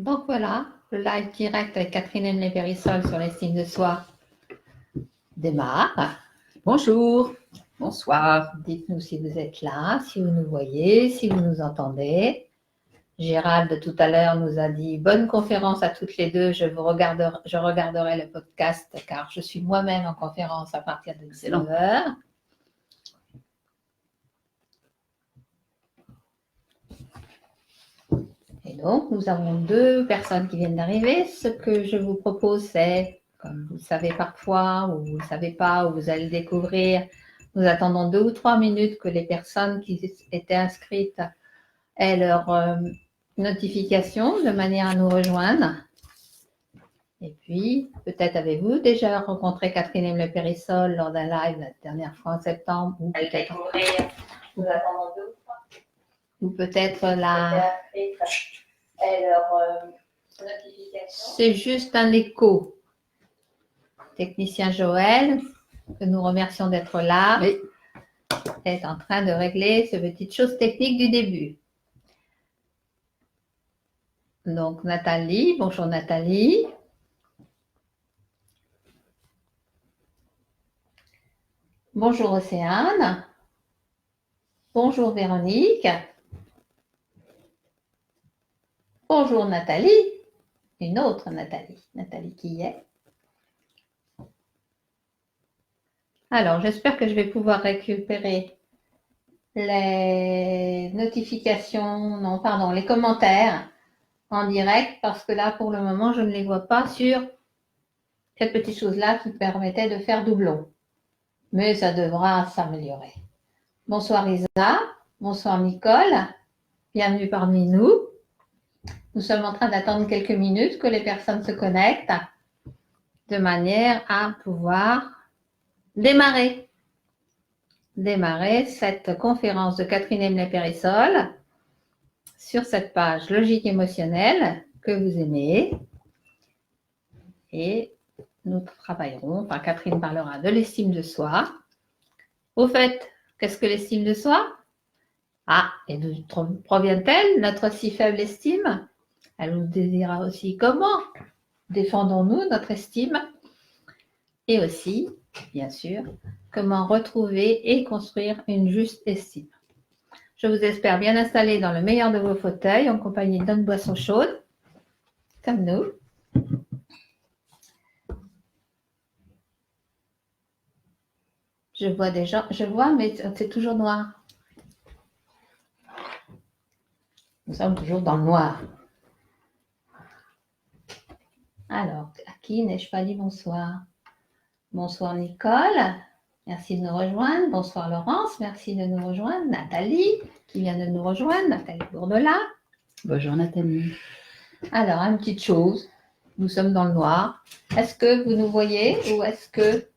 Donc voilà, le live direct avec Catherine Emle-Périssol sur l'estime de soi démarre. Bonjour, bonsoir. Dites-nous si vous êtes là, si vous nous voyez, si vous nous entendez. Gérald, tout à l'heure, nous a dit bonne conférence à toutes les deux. Je regarderai le podcast car je suis moi-même en conférence à partir de 19h. Et donc, nous avons deux personnes qui viennent d'arriver. Ce que je vous propose, c'est, comme vous le savez parfois, ou vous ne le savez pas, ou vous allez le découvrir, nous attendons 2 ou 3 minutes que les personnes qui étaient inscrites aient leur notification de manière à nous rejoindre. Et puis, peut-être avez-vous déjà rencontré Catherine Emle-Périssol lors d'un live la dernière fois en septembre, ou peut-être nous attendons 2 ou 3. Ou peut-être la... C'est juste un écho. Technicien Joël, que nous remercions d'être là, Oui. est en train de régler ces petites choses techniques du début. Donc Nathalie, bonjour Nathalie. Bonjour Océane. Bonjour Véronique. Bonjour Nathalie. Une autre Nathalie. Nathalie qui y est. Alors, j'espère que je vais pouvoir récupérer les notifications, non, pardon, les commentaires en direct parce que là, pour le moment, je ne les vois pas sur cette petite chose-là qui permettait de faire doublon. Mais ça devra s'améliorer. Bonsoir Isa, bonsoir Nicole, bienvenue parmi nous. Nous sommes en train d'attendre quelques minutes que les personnes se connectent de manière à pouvoir démarrer cette conférence de Catherine Emle-Périssol sur cette page logique émotionnelle que vous aimez. Et nous travaillerons, enfin Catherine parlera de l'estime de soi. Au fait, qu'est-ce que l'estime de soi? Ah, et d'où provient-elle, notre si faible estime? Elle nous dira aussi comment défendons-nous notre estime et aussi, bien sûr, comment retrouver et construire une juste estime. Je vous espère bien installés dans le meilleur de vos fauteuils en compagnie d'une boisson chaude, comme nous. Je vois des gens, mais c'est toujours noir. Nous sommes toujours dans le noir. Alors, à qui n'ai-je pas dit bonsoir? Bonsoir Nicole, merci de nous rejoindre. Bonsoir Laurence, merci de nous rejoindre. Nathalie, qui vient de nous rejoindre. Nathalie Bourdelat. Bonjour Nathalie. Alors, une petite chose, nous sommes dans le noir. Est-ce que vous nous voyez ou est-ce que...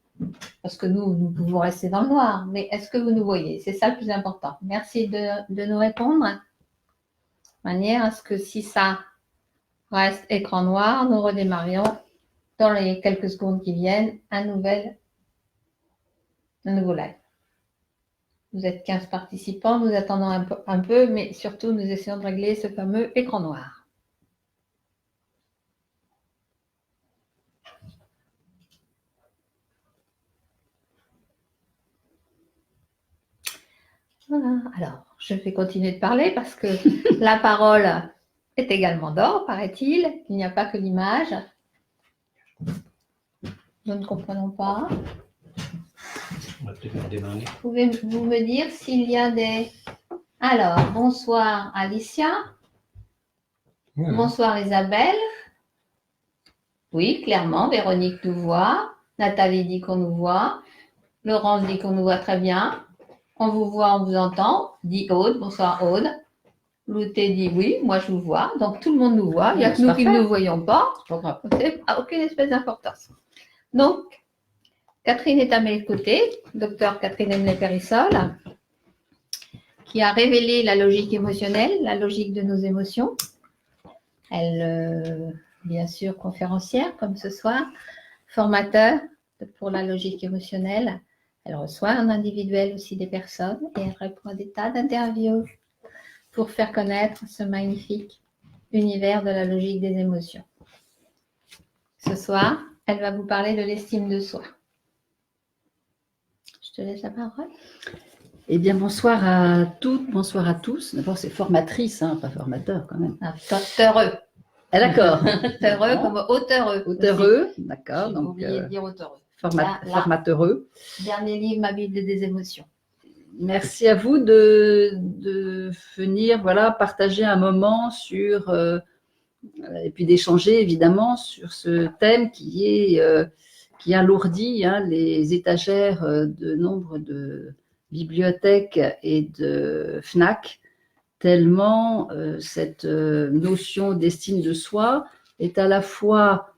Parce que nous pouvons rester dans le noir, mais est-ce que vous nous voyez? C'est ça le plus important. Merci de nous répondre. De manière à ce que si ça reste écran noir, nous redémarrions dans les quelques secondes qui viennent un nouveau live. Vous êtes 15 participants, nous attendons un peu, mais surtout nous essayons de régler ce fameux écran noir. Voilà, alors je vais continuer de parler parce que la parole est également d'or, paraît-il. Il n'y a pas que l'image. Nous ne comprenons pas. Pouvez-vous me dire s'il y a des... Alors, bonsoir Alicia. Oui. Bonsoir Isabelle. Oui, clairement, Véronique nous voit. Nathalie dit qu'on nous voit. Laurence dit qu'on nous voit très bien. On vous voit, on vous entend. Dit Aude. Bonsoir Aude. Louté dit oui, moi je vous vois. Donc tout le monde nous voit. Il n'y a que nous qui ne nous voyons pas. C'est aucune espèce d'importance. Donc, Catherine est à mes côtés, docteur Catherine Emle-Périssol, qui a révélé la logique émotionnelle, la logique de nos émotions. Elle, bien sûr, conférencière comme ce soir, formateur pour la logique émotionnelle. Elle reçoit en individuel aussi des personnes et elle répond à des tas d'interviews pour faire connaître ce magnifique univers de la logique des émotions. Ce soir, elle va vous parler de l'estime de soi. Je te laisse la parole. Eh bien, bonsoir à toutes, bonsoir à tous. D'abord, c'est formatrice, hein, pas formateur quand même. Teureux. Ah, d'accord. Teureux comme auteureux. Auteureux, d'accord. J'ai Donc, oublié de dire auteureux. formateureux. Dernier livre, ma Bible des émotions. Merci à vous de venir partager un moment sur, et puis d'échanger évidemment sur ce thème qui alourdit les étagères de nombre de bibliothèques et de FNAC, tellement cette notion d'estime de soi est à la fois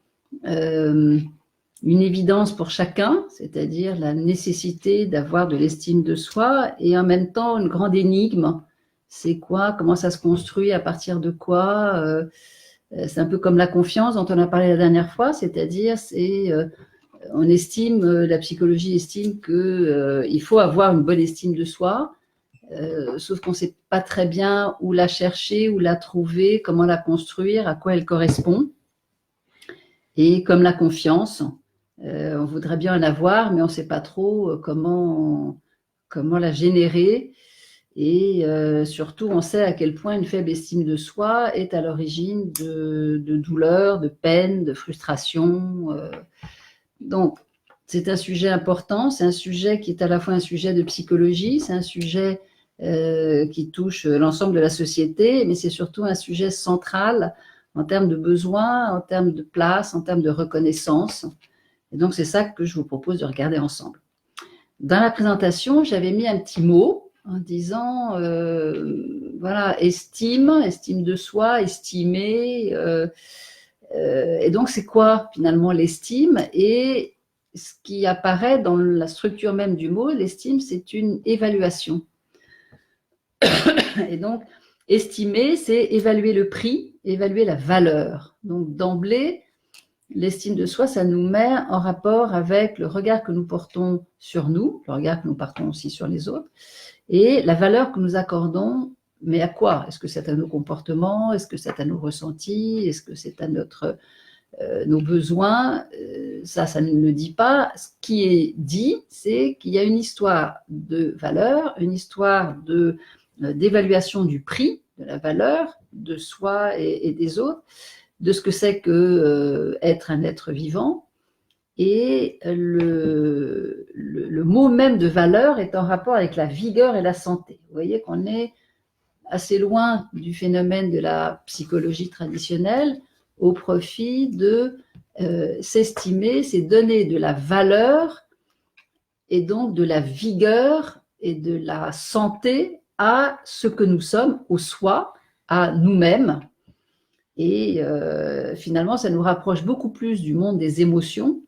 une évidence pour chacun, c'est-à-dire la nécessité d'avoir de l'estime de soi, et en même temps une grande énigme. C'est quoi? Comment ça se construit? À partir de quoi? C'est un peu comme la confiance dont on a parlé la dernière fois, c'est-à-dire la psychologie estime qu'il faut avoir une bonne estime de soi, sauf qu'on ne sait pas très bien où la chercher, où la trouver, comment la construire, à quoi elle correspond. Et comme la confiance, on voudrait bien en avoir, mais on ne sait pas trop comment la générer. Et surtout, on sait à quel point une faible estime de soi est à l'origine de douleurs, de peines, de frustrations. Donc, c'est un sujet important, c'est un sujet qui est à la fois un sujet de psychologie, c'est un sujet qui touche l'ensemble de la société, mais c'est surtout un sujet central en termes de besoins, en termes de place, en termes de reconnaissance. Et donc, c'est ça que je vous propose de regarder ensemble. Dans la présentation, j'avais mis un petit mot en disant, estime de soi, estimer. Et donc, c'est quoi finalement l'estime? Et ce qui apparaît dans la structure même du mot, l'estime, c'est une évaluation. Et donc, estimer, c'est évaluer le prix, évaluer la valeur. Donc, d'emblée, l'estime de soi, ça nous met en rapport avec le regard que nous portons sur nous, le regard que nous portons aussi sur les autres, et la valeur que nous accordons, mais à quoi? Est-ce que c'est à nos comportements? Est-ce que c'est à nos ressentis? Est-ce que c'est à nos besoins? Ça ne le dit pas. Ce qui est dit, c'est qu'il y a une histoire de valeur, une histoire d'évaluation du prix, de la valeur de soi et des autres, de ce que c'est que être un être vivant. Et le mot même de valeur est en rapport avec la vigueur et la santé. Vous voyez qu'on est assez loin du phénomène de la psychologie traditionnelle au profit de s'estimer, c'est donner de la valeur et donc de la vigueur et de la santé à ce que nous sommes, au soi, à nous-mêmes. Et finalement, ça nous rapproche beaucoup plus du monde des émotions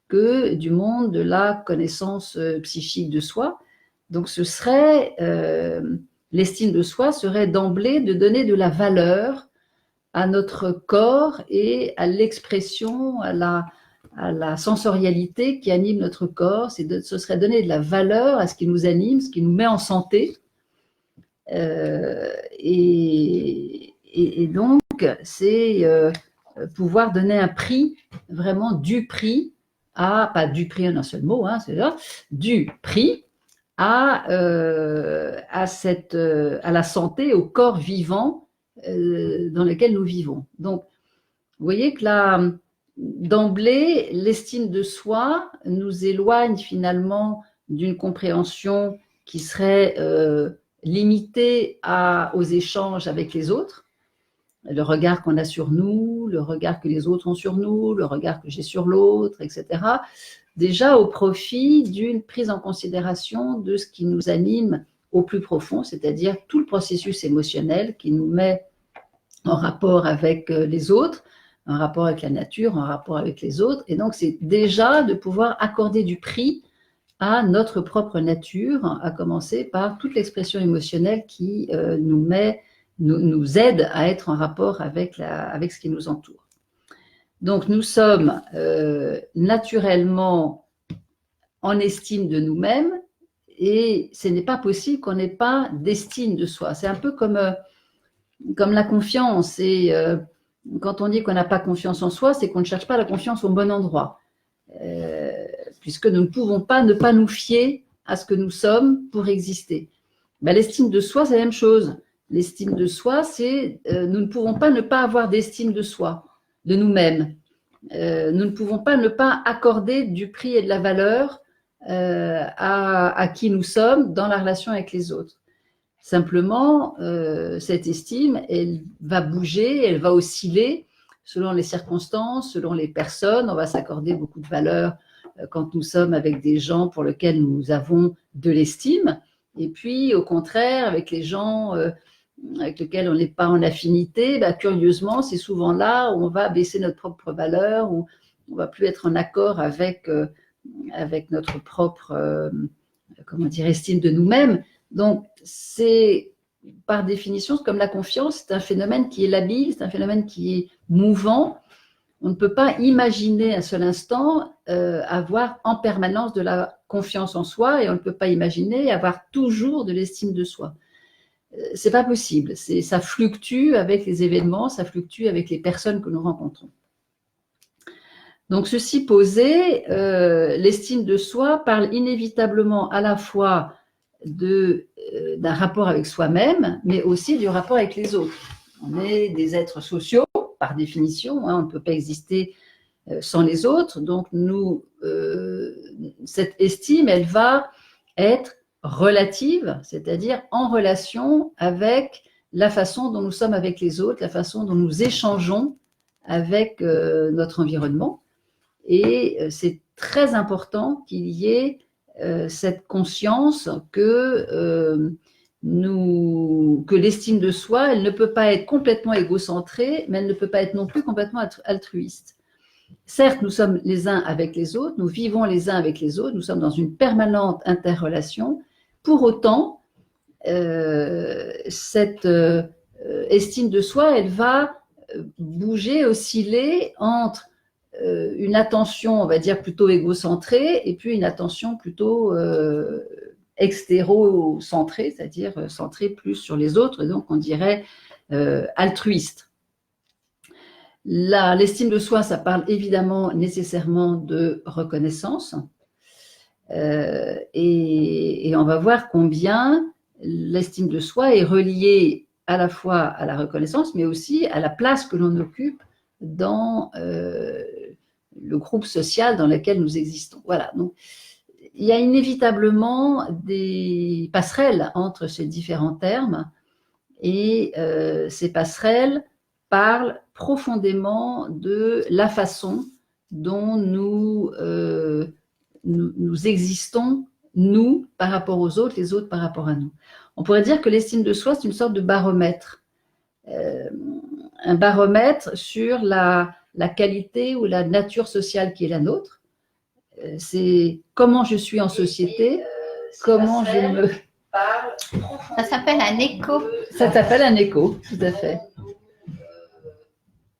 que du monde de la connaissance psychique de soi. Donc, l'estime de soi serait d'emblée de donner de la valeur à notre corps et à l'expression, à la sensorialité qui anime notre corps. Ce serait donner de la valeur à ce qui nous anime, ce qui nous met en santé. Et donc, c'est pouvoir donner un prix, vraiment du prix, pas du prix en un seul mot, c'est là, du prix à la santé, au corps vivant dans lequel nous vivons. Donc, vous voyez que là, d'emblée, l'estime de soi nous éloigne finalement d'une compréhension qui serait limitée aux échanges avec les autres, le regard qu'on a sur nous, le regard que les autres ont sur nous, le regard que j'ai sur l'autre, etc. Déjà au profit d'une prise en considération de ce qui nous anime au plus profond, c'est-à-dire tout le processus émotionnel qui nous met en rapport avec les autres, en rapport avec la nature, en rapport avec les autres. Et donc, c'est déjà de pouvoir accorder du prix à notre propre nature, à commencer par toute l'expression émotionnelle qui nous aide à être en rapport avec ce qui nous entoure. Donc, nous sommes naturellement en estime de nous-mêmes et ce n'est pas possible qu'on n'ait pas d'estime de soi. C'est un peu comme comme la confiance. Et quand on dit qu'on n'a pas confiance en soi, c'est qu'on ne cherche pas la confiance au bon endroit. Puisque nous ne pouvons pas ne pas nous fier à ce que nous sommes pour exister. Ben, l'estime de soi, c'est la même chose. L'estime de soi, c'est nous ne pouvons pas ne pas avoir d'estime de soi, de nous-mêmes. Nous ne pouvons pas ne pas accorder du prix et de la valeur à qui nous sommes dans la relation avec les autres. Simplement, cette estime, elle va bouger, elle va osciller selon les circonstances, selon les personnes. On va s'accorder beaucoup de valeur quand nous sommes avec des gens pour lesquels nous avons de l'estime. Et puis, au contraire, avec les gens avec lesquels on n'est pas en affinité, bah, curieusement, c'est souvent là où on va baisser notre propre valeur, où on ne va plus être en accord avec notre propre estime de nous-mêmes. Donc, c'est par définition, comme la confiance, c'est un phénomène qui est labile, c'est un phénomène qui est mouvant. On ne peut pas imaginer un seul instant avoir en permanence de la confiance en soi, et on ne peut pas imaginer avoir toujours de l'estime de soi. C'est pas possible. Ça fluctue avec les événements, ça fluctue avec les personnes que nous rencontrons. Donc, ceci posé, l'estime de soi parle inévitablement à la fois d'un rapport avec soi-même, mais aussi du rapport avec les autres. On est des êtres sociaux, par définition, hein, on ne peut pas exister sans les autres. Donc, cette estime, elle va être relative, c'est-à-dire en relation avec la façon dont nous sommes avec les autres, la façon dont nous échangeons avec notre environnement. Et c'est très important qu'il y ait cette conscience que l'estime de soi, elle ne peut pas être complètement égocentrée, mais elle ne peut pas être non plus complètement altruiste. Certes, nous sommes les uns avec les autres, nous vivons les uns avec les autres, nous sommes dans une permanente interrelation. Pour autant, cette estime de soi, elle va bouger, osciller entre une attention, on va dire, plutôt égocentrée et puis une attention plutôt extérocentrée, c'est-à-dire centrée plus sur les autres, et donc on dirait altruiste. L'estime de soi, ça parle évidemment nécessairement de reconnaissance. Et on va voir combien l'estime de soi est reliée à la fois à la reconnaissance, mais aussi à la place que l'on occupe dans le groupe social dans lequel nous existons. Voilà, donc il y a inévitablement des passerelles entre ces différents termes, et ces passerelles parlent profondément de la façon dont nous existons, nous, par rapport aux autres, les autres par rapport à nous. On pourrait dire que l'estime de soi, c'est une sorte de baromètre. Un baromètre sur la qualité ou la nature sociale qui est la nôtre. C'est comment je suis en société, comment je me parle. Ça s'appelle un écho. Ça s'appelle un écho, tout à fait.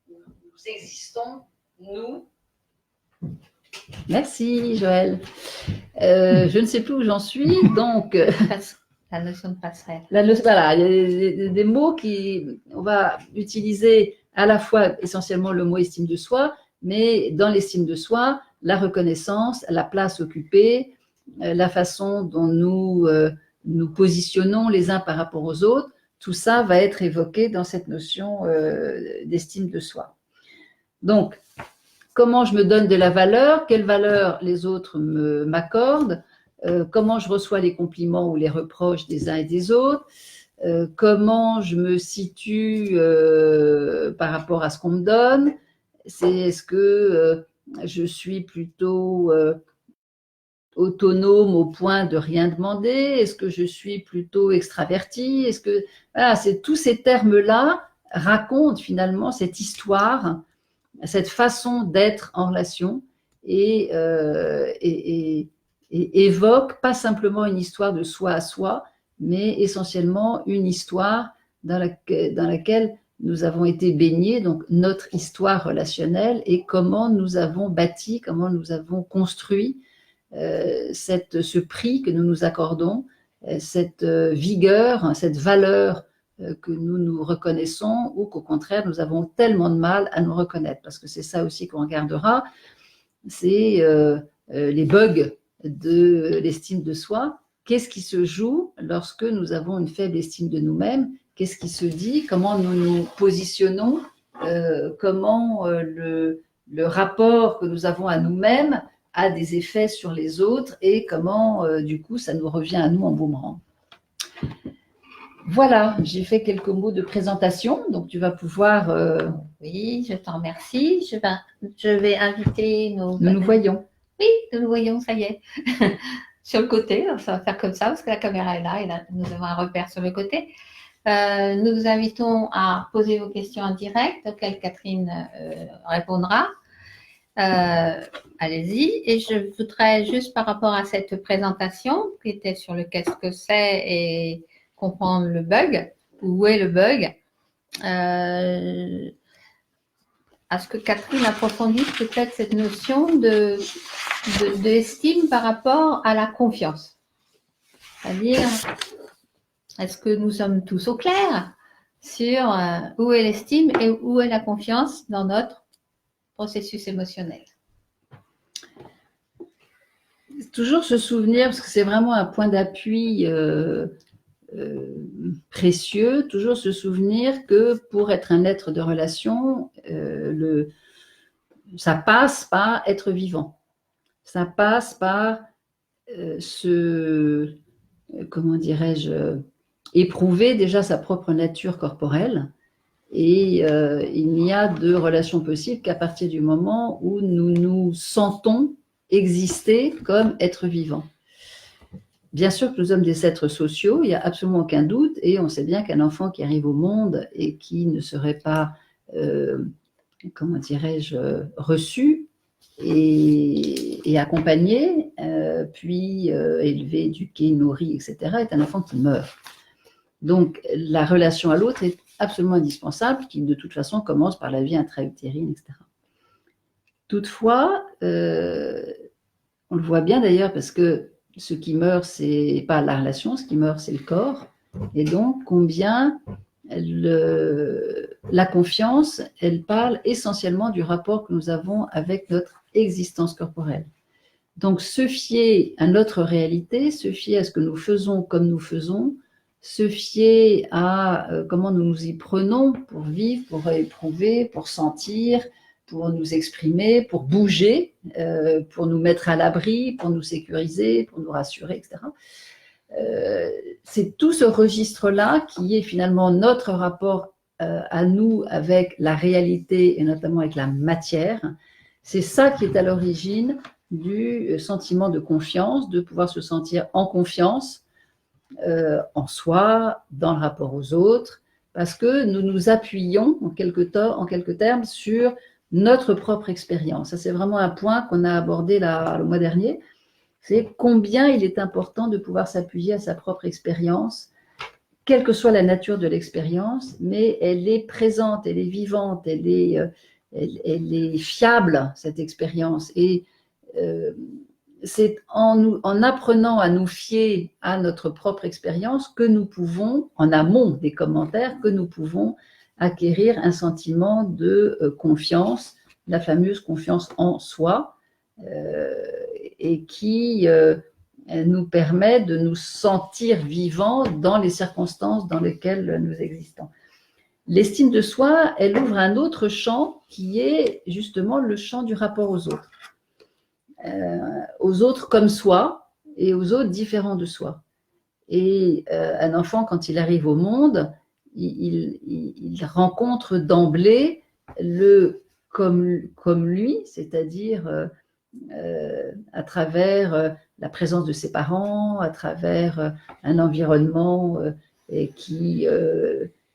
Nous existons, nous. Merci Joël. Je ne sais plus où j'en suis, donc… La notion de passerelle. Voilà, il y a des mots on va utiliser à la fois essentiellement le mot estime de soi, mais dans l'estime de soi, la reconnaissance, la place occupée, la façon dont nous positionnons les uns par rapport aux autres, tout ça va être évoqué dans cette notion d'estime de soi. Donc, comment je me donne de la valeur, quelle valeur les autres m'accordent, comment je reçois les compliments ou les reproches des uns et des autres, comment je me situe par rapport à ce qu'on me donne, est-ce que je suis plutôt autonome au point de rien demander, est-ce que je suis plutôt extravertie, voilà, tous ces termes-là racontent finalement cette histoire, cette façon d'être en relation et évoque pas simplement une histoire de soi à soi, mais essentiellement une histoire dans laquelle nous avons été baignés, donc notre histoire relationnelle et comment nous avons bâti, comment nous avons construit ce prix que nous nous accordons, cette vigueur, cette valeur que nous nous reconnaissons ou qu'au contraire, nous avons tellement de mal à nous reconnaître. Parce que c'est ça aussi qu'on regardera, c'est les bugs de l'estime de soi. Qu'est-ce qui se joue lorsque nous avons une faible estime de nous-mêmes? Qu'est-ce qui se dit? Comment nous nous positionnons? Comment le rapport que nous avons à nous-mêmes a des effets sur les autres et comment, du coup, ça nous revient à nous en boomerang. Voilà, j'ai fait quelques mots de présentation, donc tu vas pouvoir… Oui, je t'en remercie. Je vais inviter nos… Nous voyons. Oui, nous voyons, ça y est. Sur le côté, ça va faire comme ça, parce que la caméra est là, et là, nous avons un repère sur le côté. Nous vous invitons à poser vos questions en direct, auxquelles Catherine répondra. Allez-y. Et je voudrais juste par rapport à cette présentation, qui était sur le qu'est-ce que c'est et comprendre le bug, où est le bug, à ce que Catherine approfondisse peut-être cette notion d'estime par rapport à la confiance. C'est-à-dire, est-ce que nous sommes tous au clair sur où est l'estime et où est la confiance dans notre processus émotionnel? Toujours se souvenir, parce que c'est vraiment un point d'appui précieux, toujours se souvenir que pour être un être de relation, ça passe par être vivant. Ça passe par comment dirais-je, éprouver déjà sa propre nature corporelle. Et il n'y a de relation possible qu'à partir du moment où nous nous sentons exister comme être vivant. Bien sûr que nous sommes des êtres sociaux, il n'y a absolument aucun doute, et on sait bien qu'un enfant qui arrive au monde et qui ne serait pas, comment dirais-je, reçu et accompagné, puis élevé, éduqué, nourri, etc., est un enfant qui meurt. Donc la relation à l'autre est absolument indispensable, qui de toute façon commence par la vie intra-utérine, etc. Toutefois, on le voit bien d'ailleurs parce que ce qui meurt, c'est pas la relation, ce qui meurt, c'est le corps. Et donc, combien la confiance, elle parle essentiellement du rapport que nous avons avec notre existence corporelle. Donc, se fier à notre réalité, se fier à ce que nous faisons comme nous faisons, se fier à comment nous nous y prenons pour vivre, pour éprouver, pour sentir, pour nous exprimer, pour bouger, pour nous mettre à l'abri, pour nous sécuriser, pour nous rassurer, etc. C'est tout ce registre-là qui est finalement notre rapport à nous avec la réalité et notamment avec la matière. C'est ça qui est à l'origine du sentiment de confiance, de pouvoir se sentir en confiance en soi, dans le rapport aux autres, parce que nous nous appuyons en quelques termes sur notre propre expérience. Ça, c'est vraiment un point qu'on a abordé le mois dernier. C'est combien il est important de pouvoir s'appuyer à sa propre expérience, quelle que soit la nature de l'expérience, mais elle est présente, elle est vivante, elle est fiable, cette expérience. Et c'est en apprenant à nous fier à notre propre expérience que nous pouvons, en amont des commentaires, que nous pouvons acquérir un sentiment de confiance, la fameuse confiance en soi, et qui nous permet de nous sentir vivants dans les circonstances dans lesquelles nous existons. L'estime de soi, elle ouvre un autre champ qui est justement le champ du rapport aux autres comme soi et aux autres différents de soi. Et un enfant, quand il arrive au monde, il rencontre d'emblée le comme lui, c'est-à-dire à travers la présence de ses parents, à travers un environnement qui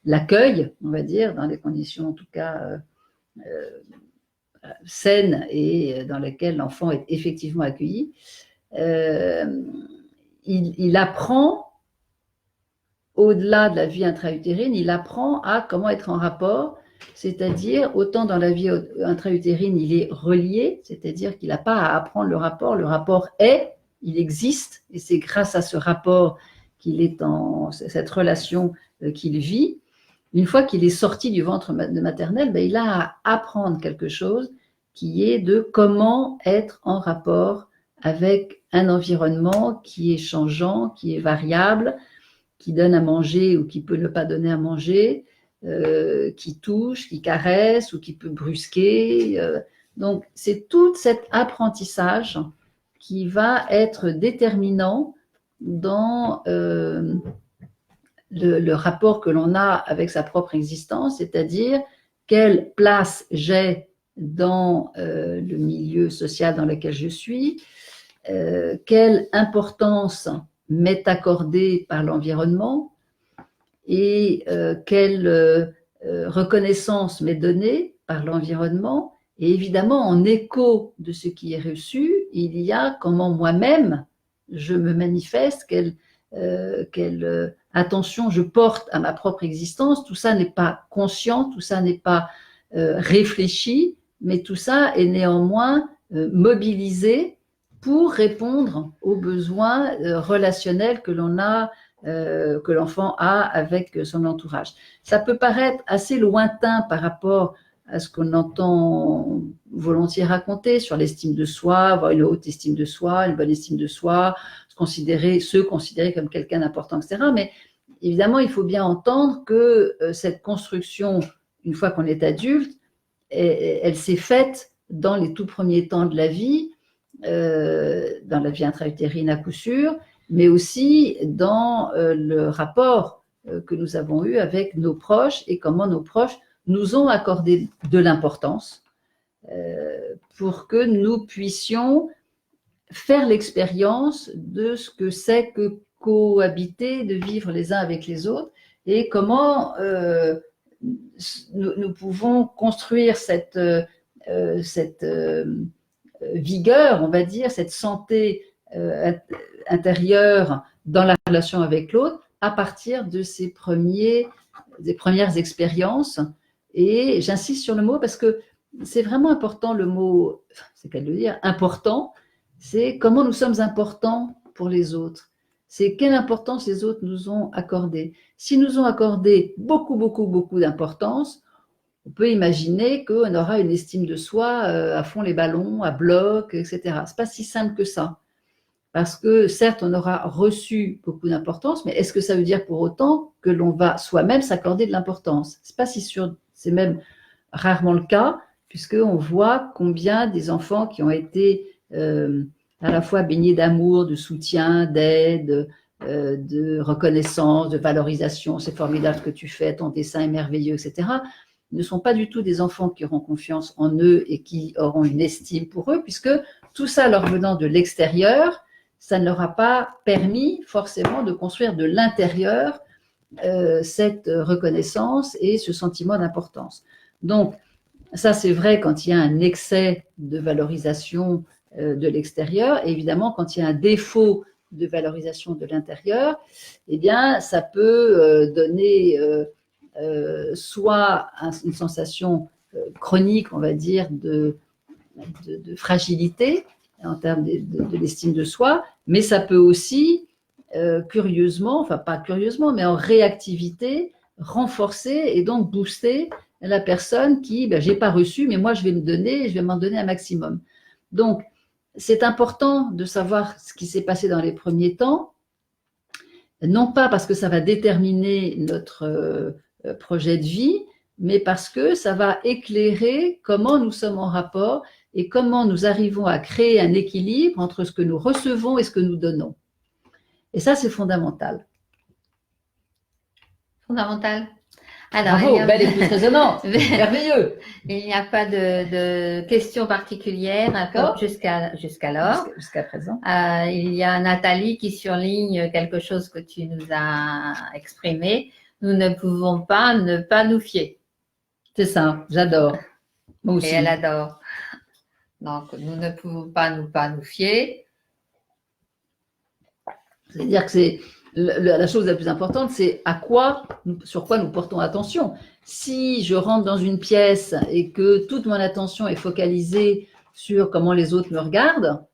l'accueille, on va dire, dans des conditions en tout cas saines et dans lesquelles l'enfant est effectivement accueilli. Il apprend, au-delà de la vie intra-utérine, il apprend à comment être en rapport, c'est-à-dire autant dans la vie intra-utérine, il est relié, c'est-à-dire qu'il n'a pas à apprendre le rapport est, il existe, et c'est grâce à ce rapport qu'il est cette relation qu'il vit, une fois qu'il est sorti du ventre maternel, il a à apprendre quelque chose qui est de comment être en rapport avec un environnement qui est changeant, qui est variable, qui donne à manger ou qui peut ne pas donner à manger, qui touche, qui caresse ou qui peut brusquer. Donc, c'est tout cet apprentissage qui va être déterminant dans le rapport que l'on a avec sa propre existence, c'est-à-dire quelle place j'ai dans le milieu social dans lequel je suis, quelle importance m'est accordée par l'environnement et quelle reconnaissance m'est donnée par l'environnement. Et évidemment, en écho de ce qui est reçu, il y a comment moi-même je me manifeste, quelle attention je porte à ma propre existence. Tout ça n'est pas conscient, tout ça n'est pas réfléchi, mais tout ça est néanmoins mobilisé pour répondre aux besoins relationnels que l'on a, que l'enfant a avec son entourage. Ça peut paraître assez lointain par rapport à ce qu'on entend volontiers raconter sur l'estime de soi, avoir une haute estime de soi, une bonne estime de soi, se considérer comme quelqu'un d'important, etc. Mais évidemment, il faut bien entendre que cette construction, une fois qu'on est adulte, elle s'est faite dans les tout premiers temps de la vie, dans la vie intra-utérine à coup sûr, mais aussi dans le rapport que nous avons eu avec nos proches et comment nos proches nous ont accordé de l'importance pour que nous puissions faire l'expérience de ce que c'est que cohabiter, de vivre les uns avec les autres et comment nous pouvons construire cette vigueur, on va dire, cette santé intérieure dans la relation avec l'autre à partir de des premières expériences. Et j'insiste sur le mot parce que c'est vraiment important, le mot, c'est qu'à le dire, important, c'est comment nous sommes importants pour les autres. C'est quelle importance les autres nous ont accordée. S'ils nous ont accordé beaucoup, beaucoup, beaucoup d'importance, on peut imaginer qu'on aura une estime de soi à fond les ballons, à bloc, etc. C'est pas si simple que ça. Parce que certes, on aura reçu beaucoup d'importance, mais est-ce que ça veut dire pour autant que l'on va soi-même s'accorder de l'importance? C'est pas si sûr, c'est même rarement le cas, puisqu'on voit combien des enfants qui ont été à la fois baignés d'amour, de soutien, d'aide, de reconnaissance, de valorisation, c'est formidable ce que tu fais, ton dessin est merveilleux, etc., ne sont pas du tout des enfants qui auront confiance en eux et qui auront une estime pour eux, puisque tout ça leur venant de l'extérieur, ça ne leur a pas permis forcément de construire de l'intérieur cette reconnaissance et ce sentiment d'importance. Donc, ça c'est vrai quand il y a un excès de valorisation de l'extérieur, et évidemment quand il y a un défaut de valorisation de l'intérieur, eh bien ça peut donner soit une sensation chronique, on va dire, de fragilité en termes de l'estime de soi, mais ça peut aussi, curieusement, enfin pas curieusement, mais en réactivité, renforcer et donc booster la personne qui, j'ai pas reçu, mais moi je vais me donner, je vais m'en donner un maximum. Donc, c'est important de savoir ce qui s'est passé dans les premiers temps, non pas parce que ça va déterminer notre projet de vie, mais parce que ça va éclairer comment nous sommes en rapport et comment nous arrivons à créer un équilibre entre ce que nous recevons et ce que nous donnons. Et ça, c'est fondamental. Fondamental. Alors, bravo, belle écoute résonante, merveilleux. Il n'y a pas de questions particulières jusqu'alors. Jusqu'à présent. Il y a Nathalie qui surligne quelque chose que tu nous as exprimé. Nous ne pouvons pas ne pas nous fier. C'est ça, j'adore. Moi aussi. Et elle adore. Donc, nous ne pouvons pas nous fier. C'est-à-dire que c'est la chose la plus importante, c'est sur quoi nous portons attention. Si je rentre dans une pièce et que toute mon attention est focalisée sur comment les autres me regardent,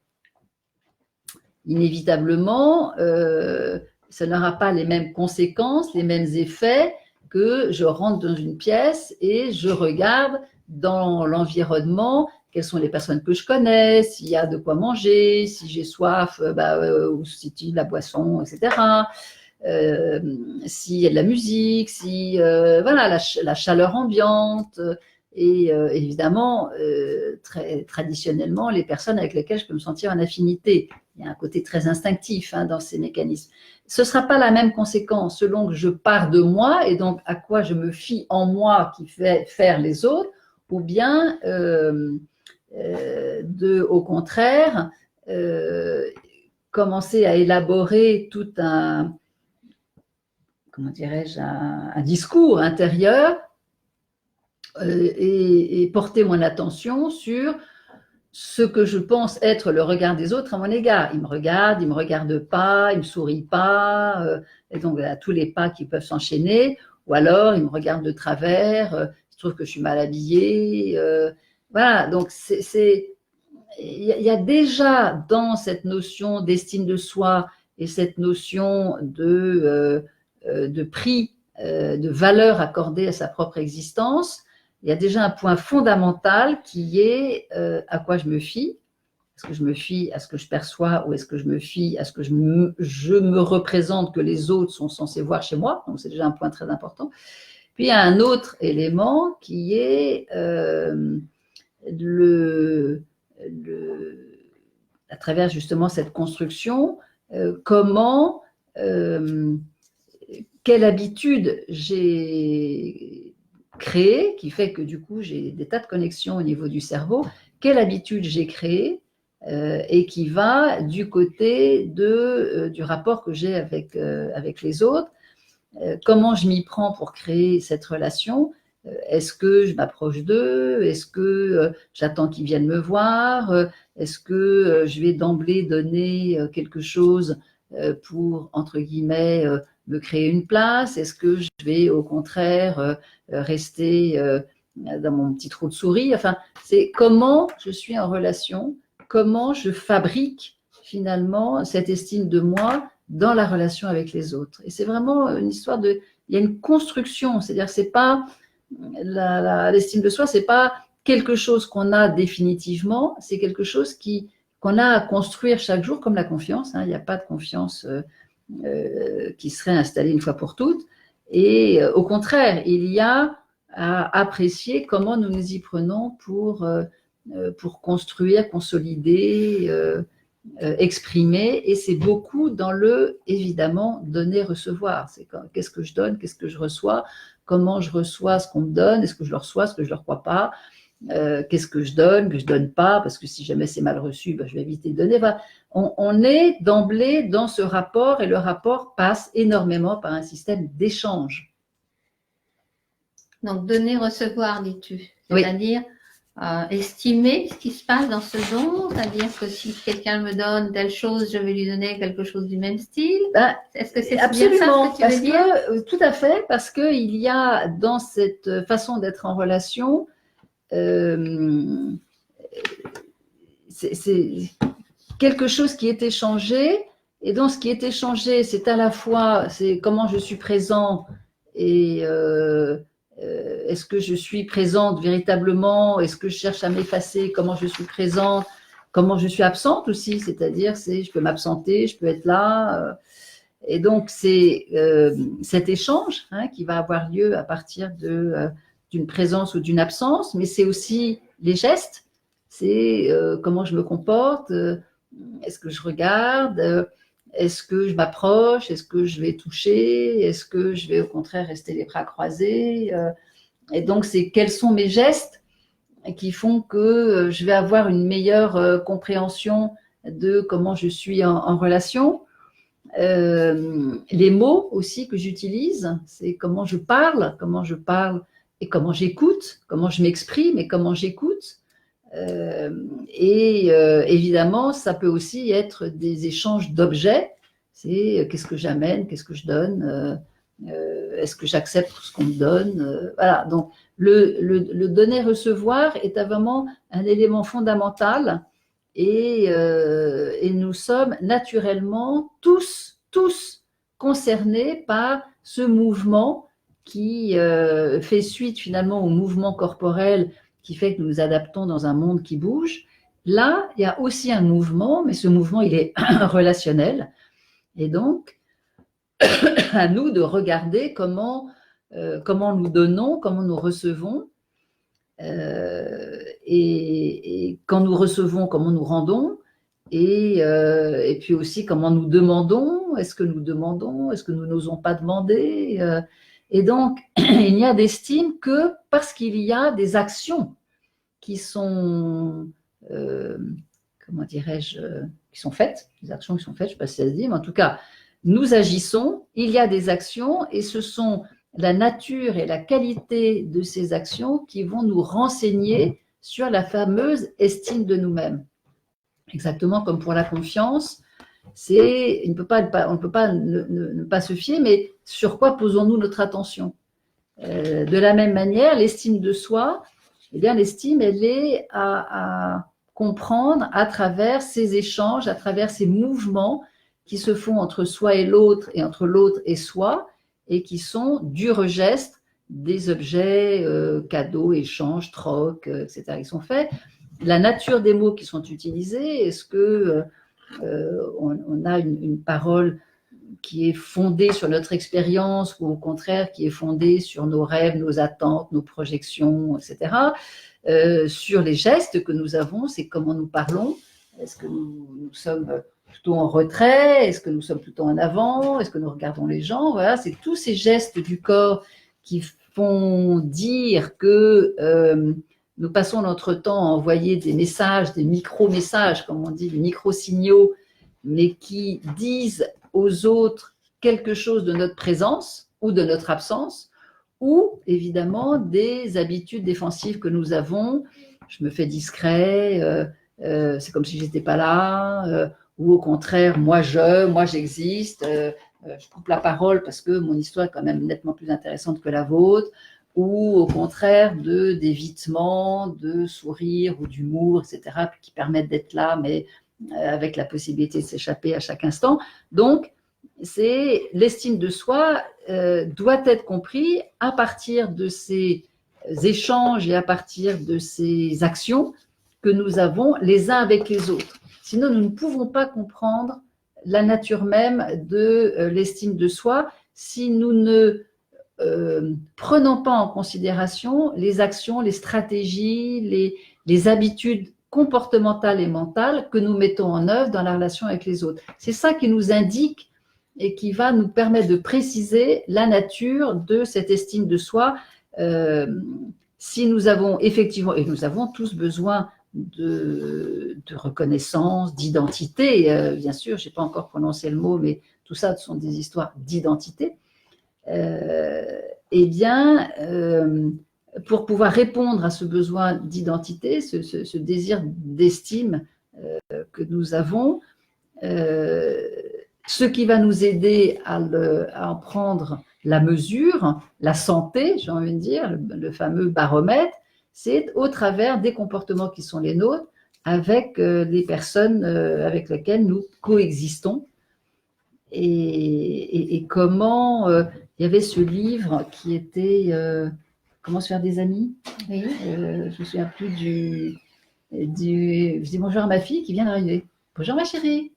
inévitablement, ça n'aura pas les mêmes conséquences, les mêmes effets que je rentre dans une pièce et je regarde dans l'environnement quelles sont les personnes que je connais, s'il y a de quoi manger, si j'ai soif, où se situe la boisson, etc. S'il y a de la musique, si voilà la chaleur ambiante et évidemment très traditionnellement les personnes avec lesquelles je peux me sentir en affinité. Il y a un côté très instinctif dans ces mécanismes. Ce ne sera pas la même conséquence selon que je pars de moi et donc à quoi je me fie en moi qui fait faire les autres, ou bien au contraire commencer à élaborer tout un, comment dirais-je, un discours intérieur et porter mon attention sur ce que je pense être le regard des autres à mon égard. Ils me regardent pas, ils me sourient pas, et donc à tous les pas qui peuvent s'enchaîner, ou alors ils me regardent de travers, ils trouvent que je suis mal habillée. Voilà, donc il y a déjà dans cette notion d'estime de soi et cette notion de prix, de valeur accordée à sa propre existence, il y a déjà un point fondamental qui est à quoi je me fie. Est-ce que je me fie à ce que je perçois ou est-ce que je me fie à ce que je me représente que les autres sont censés voir chez moi? Donc c'est déjà un point très important. Puis il y a un autre élément qui est à travers justement cette construction, comment, quelle habitude j'ai créée, qui fait que du coup j'ai des tas de connexions au niveau du cerveau, quelle habitude j'ai créée et qui va du côté du rapport que j'ai avec les autres, comment je m'y prends pour créer cette relation. Est-ce que je m'approche d'eux? Est-ce que j'attends qu'ils viennent me voir? Est-ce que je vais d'emblée donner quelque chose pour, entre guillemets, me créer une place? Est-ce que je vais au contraire rester dans mon petit trou de souris? Enfin, c'est comment je suis en relation, comment je fabrique finalement cette estime de moi dans la relation avec les autres. Et c'est vraiment une histoire il y a une construction, c'est-à-dire c'est pas l'estime de soi, c'est pas quelque chose qu'on a définitivement, c'est quelque chose qu'on a à construire chaque jour, comme la confiance. Il n'y a pas de confiance qui serait installée une fois pour toutes. Et au contraire, il y a à apprécier comment nous nous y prenons pour construire, consolider, exprimer. Et c'est beaucoup dans évidemment, donner-recevoir. C'est qu'est-ce que je donne, qu'est-ce que je reçois, comment je reçois ce qu'on me donne, est-ce que je le reçois, est-ce que je ne le crois pas, qu'est-ce que je donne pas, parce que si jamais c'est mal reçu, je vais éviter de donner. Enfin, on est d'emblée dans ce rapport et le rapport passe énormément par un système d'échange. Donc, donner-recevoir, dis-tu. Oui. C'est-à-dire estimer ce qui se passe dans ce don, c'est-à-dire que si quelqu'un me donne telle chose, je vais lui donner quelque chose du même style. Est-ce que c'est absolument, bien ça que tu veux dire? Tout à fait, parce qu'il y a dans cette façon d'être en relation, c'est quelque chose qui est échangé, et dans ce qui est échangé, c'est à la fois c'est comment je suis présent et est-ce que je suis présente véritablement, est-ce que je cherche à m'effacer, comment je suis présente, comment je suis absente aussi, c'est-à-dire je peux m'absenter, je peux être là. Et donc c'est cet échange qui va avoir lieu à partir d'une présence ou d'une absence, mais c'est aussi les gestes, c'est comment je me comporte, est-ce que je regarde, est-ce que je m'approche, est-ce que je vais toucher, est-ce que je vais au contraire rester les bras croisés, et donc c'est quels sont mes gestes qui font que je vais avoir une meilleure compréhension de comment je suis en relation. Les mots aussi que j'utilise, c'est comment je parle et comment j'écoute, comment je m'exprime et comment j'écoute. Évidemment, ça peut aussi être des échanges d'objets. C'est qu'est-ce que j'amène, qu'est-ce que je donne, est-ce que j'accepte ce qu'on me donne. Voilà. Donc, le donner-recevoir est vraiment un élément fondamental et nous sommes naturellement tous concernés par ce mouvement qui fait suite finalement au mouvement corporel qui fait que nous nous adaptons dans un monde qui bouge. Là, il y a aussi un mouvement, mais ce mouvement, il est relationnel. Et donc, à nous de regarder comment nous donnons, comment nous recevons, et quand nous recevons, comment nous rendons, et puis aussi comment nous demandons, est-ce que nous demandons, est-ce que nous n'osons pas demander, et donc il n'y a d'estime que parce qu'il y a des actions qui sont, comment dirais-je, qui sont faites, des actions qui sont faites, je ne sais pas si ça se dit, mais en tout cas, nous agissons, il y a des actions, et ce sont la nature et la qualité de ces actions qui vont nous renseigner sur la fameuse estime de nous-mêmes. Exactement comme pour la confiance, on ne peut pas ne pas se fier, mais sur quoi posons-nous notre attention? De la même manière, l'estime de soi, eh bien, l'estime, elle est à comprendre à travers ces échanges, à travers ces mouvements qui se font entre soi et l'autre, et entre l'autre et soi, et qui sont du registre des objets, cadeaux, échanges, trocs, etc. Ils sont faits. La nature des mots qui sont utilisés, est-ce que on a une parole qui est fondée sur notre expérience ou au contraire qui est fondée sur nos rêves, nos attentes, nos projections, etc. Sur les gestes que nous avons, c'est comment nous parlons. Est-ce que nous sommes plutôt en retrait? Est-ce que nous sommes plutôt en avant? Est-ce que nous regardons les gens? Voilà, c'est tous ces gestes du corps qui font dire que nous passons notre temps à envoyer des messages, des micro-messages, comme on dit, des micro-signaux, mais qui disent aux autres quelque chose de notre présence ou de notre absence, ou évidemment des habitudes défensives que nous avons. Je me fais discret, c'est comme si j'étais pas là, ou au contraire, moi j'existe, je coupe la parole parce que mon histoire est quand même nettement plus intéressante que la vôtre, ou au contraire d'évitement, de sourire ou d'humour, etc., qui permettent d'être là, mais avec la possibilité de s'échapper à chaque instant. Donc, l'estime de soi doit être compris à partir de ces échanges et à partir de ces actions que nous avons les uns avec les autres. Sinon, nous ne pouvons pas comprendre la nature même de l'estime de soi si nous ne prenons pas en considération les actions, les stratégies, les habitudes comportementales et mentales que nous mettons en œuvre dans la relation avec les autres. C'est ça qui nous indique et qui va nous permettre de préciser la nature de cette estime de soi. Si nous avons effectivement, et nous avons tous besoin de reconnaissance, d'identité, bien sûr, je n'ai pas encore prononcé le mot, mais tout ça, ce sont des histoires d'identité. Eh bien, pour pouvoir répondre à ce besoin d'identité, ce désir d'estime que nous avons, ce qui va nous aider à en prendre la mesure, la santé, j'ai envie de dire, le fameux baromètre, c'est au travers des comportements qui sont les nôtres avec les personnes avec lesquelles nous coexistons. Et comment il y avait ce livre qui était Comment se faire des amis. Oui. Je ne me souviens plus je dis bonjour à ma fille qui vient d'arriver. Bonjour ma chérie.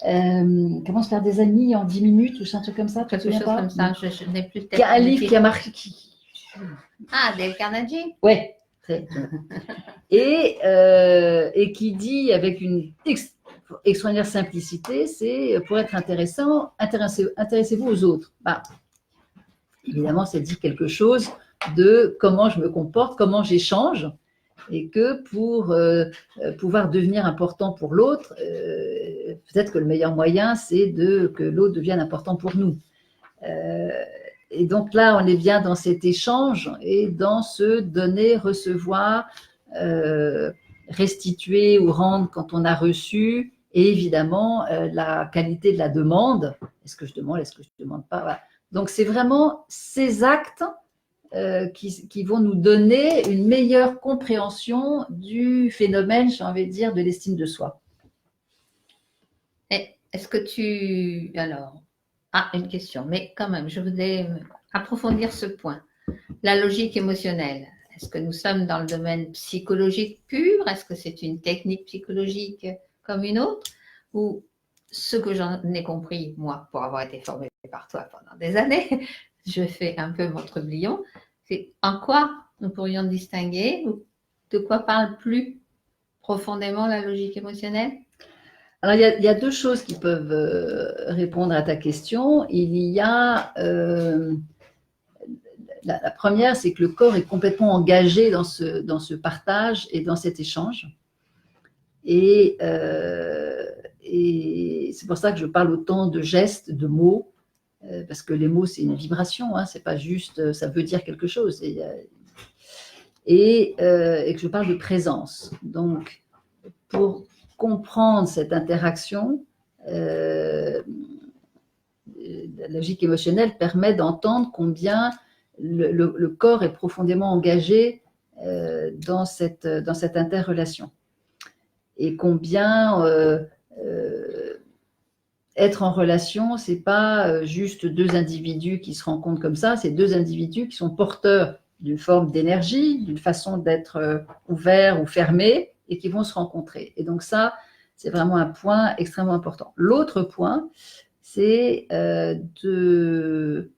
Comment se faire des amis en 10 minutes ou un truc comme ça. Quelque chose comme ça, je n'ai plus de tête. Il y a un livre qui a marqué. Ah, Dale Carnegie. Ouais. Et qui dit avec une extraordinaire simplicité, c'est pour être intéressant, intéressez-vous aux autres. Bah, évidemment, ça dit quelque chose de comment je me comporte, comment j'échange, et que pour pouvoir devenir important pour l'autre, peut-être que le meilleur moyen, c'est que l'autre devienne important pour nous. Et donc là, on est bien dans cet échange et dans ce donner, recevoir, restituer ou rendre quand on a reçu, et évidemment la qualité de la demande. Est-ce que je demande, est-ce que je ne demande pas, voilà. Donc c'est vraiment ces actes qui vont nous donner une meilleure compréhension du phénomène, j'ai envie de dire, de l'estime de soi. Est-ce que alors, Ah, une question, mais quand même, je voudrais approfondir ce point. La logique émotionnelle, est-ce que nous sommes dans le domaine psychologique pur? Est-ce que c'est une technique psychologique comme une autre? Ou ce que j'en ai compris, moi, pour avoir été formée par toi pendant des années, je fais un peu mon trublion, c'est en quoi nous pourrions distinguer, ou de quoi parle plus profondément la logique émotionnelle? Alors, il y a deux choses qui peuvent répondre à ta question. Il y a la première, c'est que le corps est complètement engagé dans ce partage et dans cet échange. Et c'est pour ça que je parle autant de gestes, de mots, parce que les mots, c'est une vibration, hein, c'est pas juste, ça veut dire quelque chose. Et que je parle de présence. Donc, pour comprendre cette interaction, la logique émotionnelle permet d'entendre combien le corps est profondément engagé dans cette interrelation. Et combien être en relation, c'est pas juste deux individus qui se rencontrent comme ça, c'est deux individus qui sont porteurs d'une forme d'énergie, d'une façon d'être ouvert ou fermé, et qui vont se rencontrer. Et donc ça, c'est vraiment un point extrêmement important. L'autre point, c'est de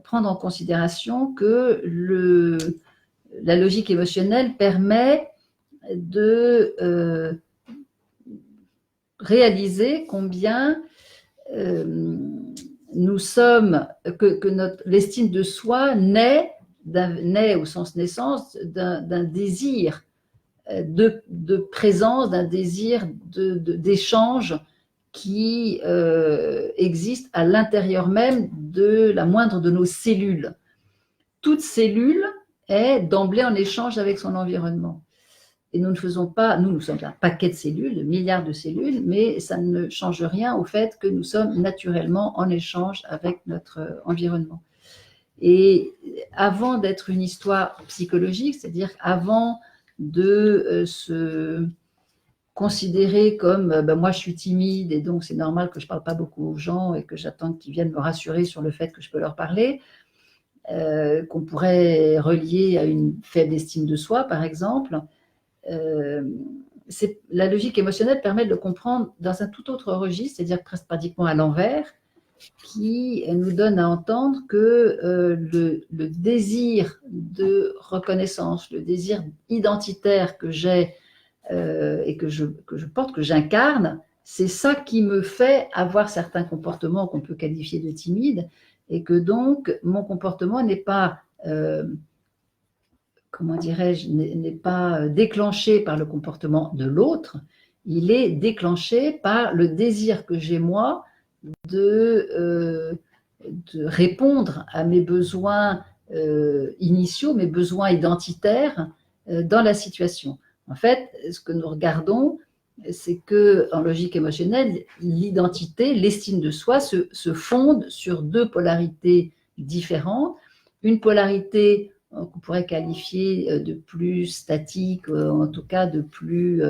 prendre en considération que la logique émotionnelle permet de réaliser combien nous sommes, que l'estime de soi naît au sens naissance d'un désir de présence, d'un désir d'échange qui existe à l'intérieur même de la moindre de nos cellules. Toute cellule est d'emblée en échange avec son environnement. Et nous ne faisons pas, nous sommes un paquet de cellules, de milliards de cellules, mais ça ne change rien au fait que nous sommes naturellement en échange avec notre environnement. Et avant d'être une histoire psychologique, c'est-à-dire avant de se considérer comme moi je suis timide et donc c'est normal que je ne parle pas beaucoup aux gens et que j'attends qu'ils viennent me rassurer sur le fait que je peux leur parler, qu'on pourrait relier à une faible estime de soi par exemple. La logique émotionnelle permet de le comprendre dans un tout autre registre, c'est-à-dire presque pratiquement à l'envers, qui nous donne à entendre que le désir de reconnaissance, le désir identitaire que j'ai et que je porte, que j'incarne, c'est ça qui me fait avoir certains comportements qu'on peut qualifier de timides, et que donc mon comportement n'est pas comment dirais-je, n'est pas déclenché par le comportement de l'autre, il est déclenché par le désir que j'ai moi de répondre à mes besoins initiaux, mes besoins identitaires dans la situation. En fait, ce que nous regardons, c'est que en logique émotionnelle, l'identité, l'estime de soi se fonde sur deux polarités différentes. Une polarité qu'on pourrait qualifier de plus statique, en tout cas de plus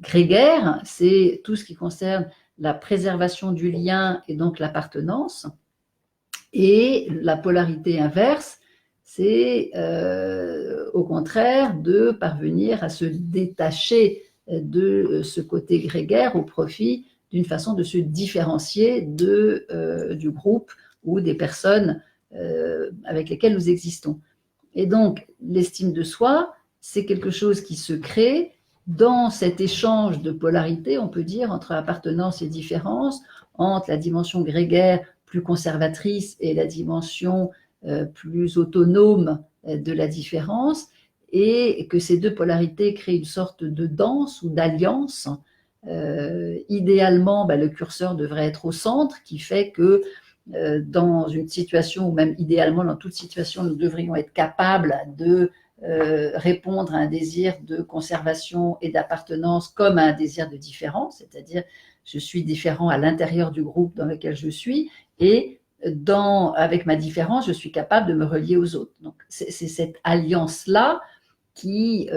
grégaire, c'est tout ce qui concerne la préservation du lien et donc l'appartenance. Et la polarité inverse, c'est au contraire de parvenir à se détacher de ce côté grégaire au profit d'une façon de se différencier du groupe ou des personnes avec lesquelles nous existons. Et donc, l'estime de soi, c'est quelque chose qui se crée dans cet échange de polarité, on peut dire, entre appartenance et différence, entre la dimension grégaire plus conservatrice et la dimension plus autonome de la différence, et que ces deux polarités créent une sorte de danse ou d'alliance. Idéalement, le curseur devrait être au centre, qui fait que dans une situation, ou même idéalement dans toute situation, nous devrions être capables de répondre à un désir de conservation et d'appartenance comme à un désir de différence, c'est-à-dire je suis différent à l'intérieur du groupe dans lequel je suis et avec ma différence, je suis capable de me relier aux autres. Donc c'est cette alliance-là qui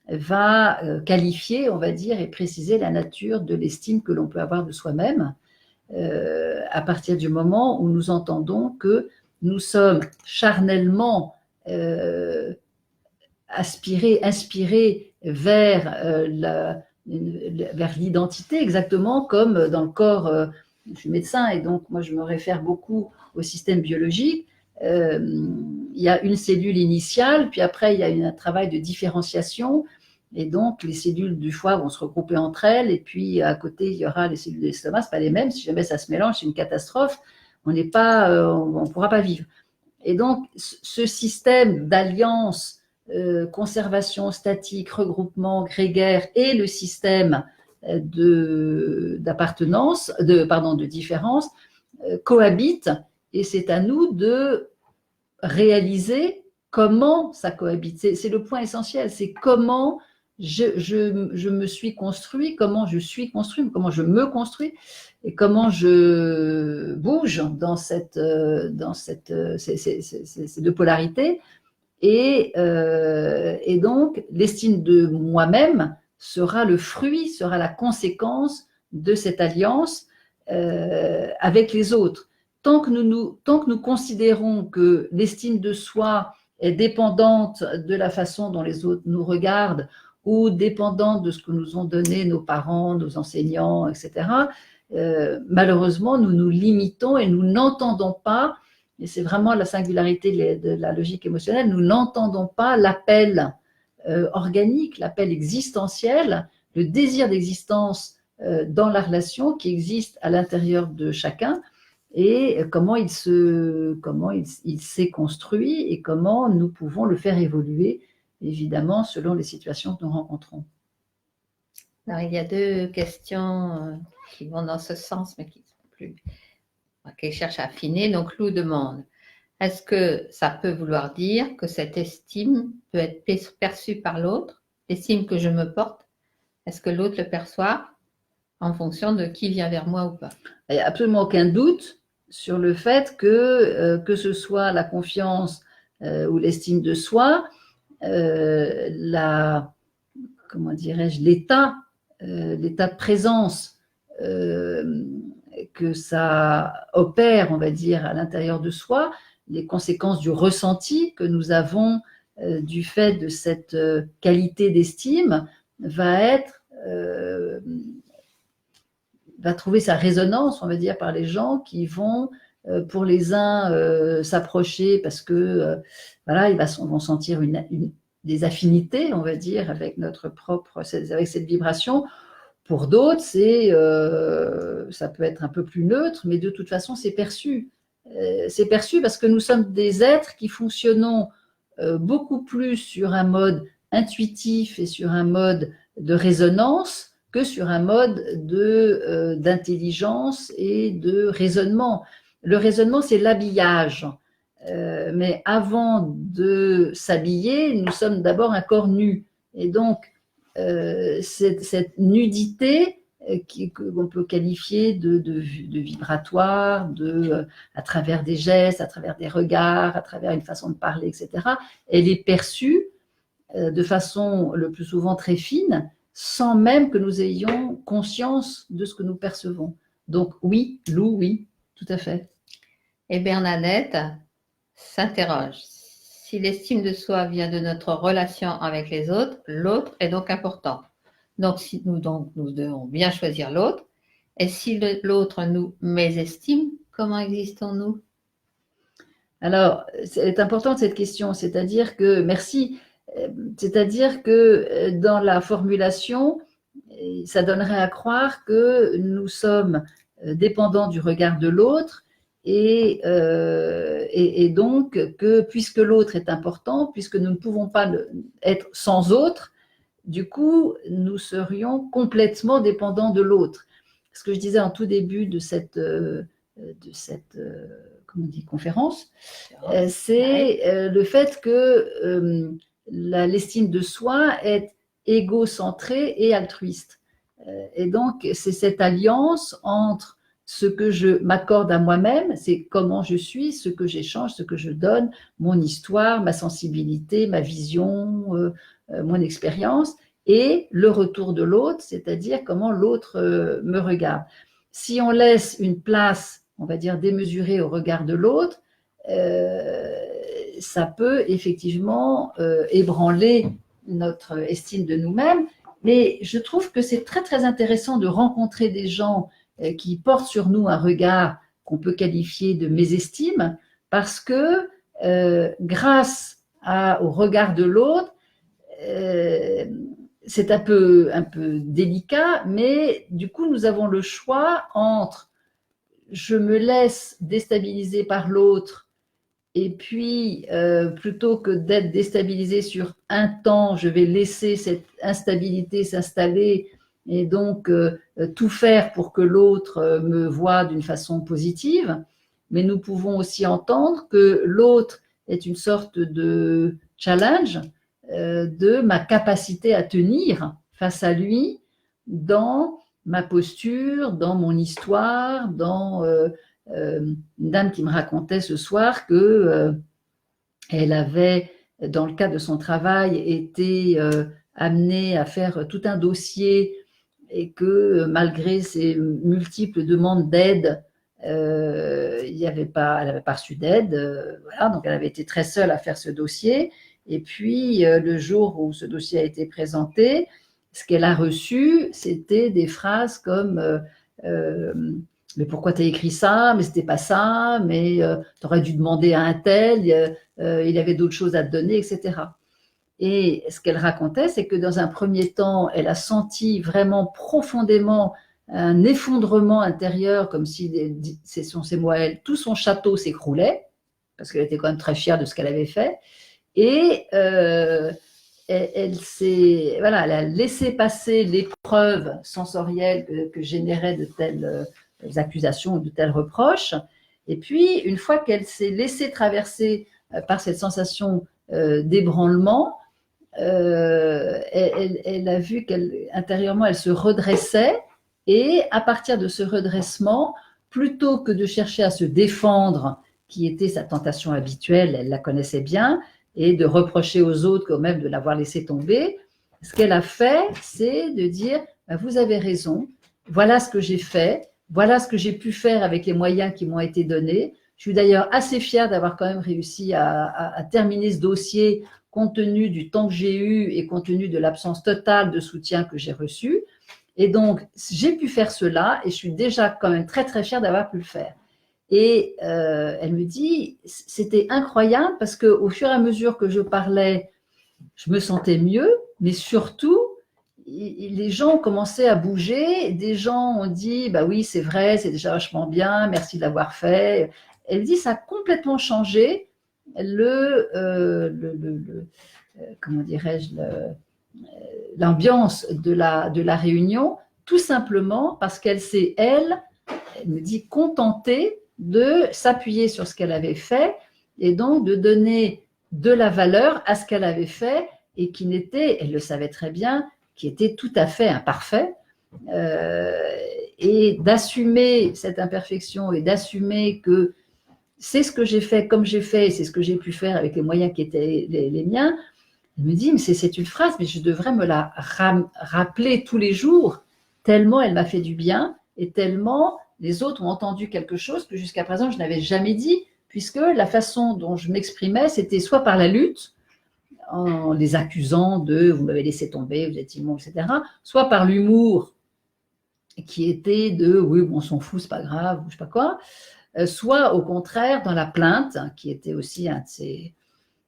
va qualifier, on va dire, et préciser la nature de l'estime que l'on peut avoir de soi-même. à partir du moment où nous entendons que nous sommes charnellement inspirés vers l'identité, exactement comme dans le corps. Je suis médecin et donc moi je me réfère beaucoup au système biologique. Il y a une cellule initiale, puis après il y a un travail de différenciation, et donc les cellules du foie vont se regrouper entre elles, et puis à côté il y aura les cellules de l'estomac, c'est pas les mêmes. Si jamais ça se mélange, c'est une catastrophe. On pourra pas vivre. Et donc ce système d'alliance, conservation statique, regroupement grégaire, et le système d'appartenance, de différence, cohabitent, et c'est à nous de réaliser comment ça cohabite. C'est le point essentiel, c'est comment je me suis construit, comment je suis construit, comment je me construis, et comment je bouge dans ces deux polarités. Et donc, l'estime de moi-même sera le fruit, sera la conséquence de cette alliance avec les autres. Tant que nous considérons que l'estime de soi est dépendante de la façon dont les autres nous regardent, ou dépendante de ce que nous ont donné nos parents, nos enseignants, etc., malheureusement, nous nous limitons et nous n'entendons pas, et c'est vraiment la singularité de la logique émotionnelle, nous n'entendons pas l'appel organique, l'appel existentiel, le désir d'existence dans la relation qui existe à l'intérieur de chacun, et comment il s'est construit et comment nous pouvons le faire évoluer, évidemment, selon les situations que nous rencontrons. Alors, il y a deux questions qui vont dans ce sens, mais qui cherchent à affiner. Donc, Lou demande, est-ce que ça peut vouloir dire que cette estime peut être perçue par l'autre, l'estime que je me porte? Est-ce que l'autre le perçoit en fonction de qui vient vers moi ou pas? Il n'y a absolument aucun doute sur le fait que ce soit la confiance ou l'estime de soi, comment dirais-je, l'état de présence que ça opère, on va dire, à l'intérieur de soi, les conséquences du ressenti que nous avons du fait de cette qualité d'estime va trouver sa résonance, on va dire, par les gens qui vont, pour les uns, s'approcher parce que voilà, vont sentir des affinités, on va dire, avec avec cette vibration. Pour d'autres, ça peut être un peu plus neutre, mais de toute façon, c'est perçu. C'est perçu parce que nous sommes des êtres qui fonctionnons beaucoup plus sur un mode intuitif et sur un mode de résonance que sur un mode d'intelligence et de raisonnement. Le raisonnement, c'est l'habillage. Mais avant de s'habiller, nous sommes d'abord un corps nu. Et donc, cette nudité qu'on peut qualifier de vibratoire, à travers des gestes, à travers des regards, à travers une façon de parler, etc., elle est perçue de façon le plus souvent très fine, sans même que nous ayons conscience de ce que nous percevons. Donc oui, Lou, oui, tout à fait. Et Bernadette s'interroge. Si l'estime de soi vient de notre relation avec les autres, l'autre est donc important. Donc nous devons bien choisir l'autre. Et si l'autre nous mésestime, comment existons-nous? Alors, c'est important cette question, c'est-à-dire que, merci, c'est-à-dire que dans la formulation, ça donnerait à croire que nous sommes dépendants du regard de l'autre, et donc que puisque l'autre est important, puisque nous ne pouvons pas être sans autre, du coup, nous serions complètement dépendants de l'autre. Ce que je disais en tout début de cette conférence, c'est le fait que l'estime de soi est égocentrée et altruiste. Et donc, c'est cette alliance entre ce que je m'accorde à moi-même, c'est comment je suis, ce que j'échange, ce que je donne, mon histoire, ma sensibilité, ma vision, mon expérience, et le retour de l'autre, c'est-à-dire comment l'autre me regarde. si on laisse une place, on va dire, démesurée au regard de l'autre, ça peut effectivement ébranler notre estime de nous-mêmes. Mais je trouve que c'est très, très intéressant de rencontrer des gens qui portent sur nous un regard qu'on peut qualifier de mésestime, parce que grâce au regard de l'autre, c'est un peu délicat, mais du coup, nous avons le choix entre je me laisse déstabiliser par l'autre et puis plutôt que d'être déstabilisé sur un temps, je vais laisser cette instabilité s'installer et donc tout faire pour que l'autre me voie d'une façon positive. Mais nous pouvons aussi entendre que l'autre est une sorte de challenge de ma capacité à tenir face à lui dans ma posture, dans mon histoire, dans une dame qui me racontait ce soir que elle avait, dans le cadre de son travail, été amenée à faire tout un dossier et que malgré ses multiples demandes d'aide, elle n'avait pas reçu d'aide. Voilà, donc elle avait été très seule à faire ce dossier. Et puis, le jour où ce dossier a été présenté, ce qu'elle a reçu, c'était des phrases comme mais pourquoi tu as écrit ça? Mais c'était pas ça, mais tu aurais dû demander à un tel, il avait d'autres choses à te donner, etc. Et ce qu'elle racontait, c'est que dans un premier temps, elle a senti vraiment profondément un effondrement intérieur, comme si, ce sont ses mots à elle, tout son château s'écroulait, parce qu'elle était quand même très fière de ce qu'elle avait fait. Et elle a laissé passer l'épreuve sensorielle que généraient de telles accusations ou de tels reproches. Et puis, une fois qu'elle s'est laissée traverser par cette sensation d'ébranlement, elle a vu qu'intérieurement, elle se redressait. Et à partir de ce redressement, plutôt que de chercher à se défendre, qui était sa tentation habituelle, elle la connaissait bien, et de reprocher aux autres quand même de l'avoir laissé tomber, ce qu'elle a fait, c'est de dire vous avez raison, voilà ce que j'ai fait, voilà ce que j'ai pu faire avec les moyens qui m'ont été donnés. Je suis d'ailleurs assez fière d'avoir quand même réussi à terminer ce dossier compte tenu du temps que j'ai eu et compte tenu de l'absence totale de soutien que j'ai reçu. Et donc, j'ai pu faire cela et je suis déjà quand même très, très fière d'avoir pu le faire. Et elle me dit, c'était incroyable parce qu'au fur et à mesure que je parlais, je me sentais mieux, mais surtout, les gens ont commencé à bouger. Des gens ont dit, bah oui, c'est vrai, c'est déjà vachement bien, merci de l'avoir fait. Elle dit, ça a complètement changé comment dirais-je, l'ambiance de la réunion, tout simplement parce qu'elle s'est, elle me dit, contentée de s'appuyer sur ce qu'elle avait fait et donc de donner de la valeur à ce qu'elle avait fait et qui n'était, elle le savait très bien, qui était tout à fait imparfait, et d'assumer cette imperfection et d'assumer que c'est ce que j'ai fait comme j'ai fait et c'est ce que j'ai pu faire avec les moyens qui étaient les miens. Elle me dit, mais c'est une phrase, mais je devrais me la rappeler tous les jours, tellement elle m'a fait du bien et tellement les autres ont entendu quelque chose que jusqu'à présent je n'avais jamais dit, puisque la façon dont je m'exprimais, c'était soit par la lutte, en les accusant de « vous m'avez laissé tomber, vous êtes immonde, etc. », soit par l'humour, qui était de « oui, bon, on s'en fout, c'est pas grave », ou je sais pas quoi, soit au contraire dans la plainte, qui était aussi un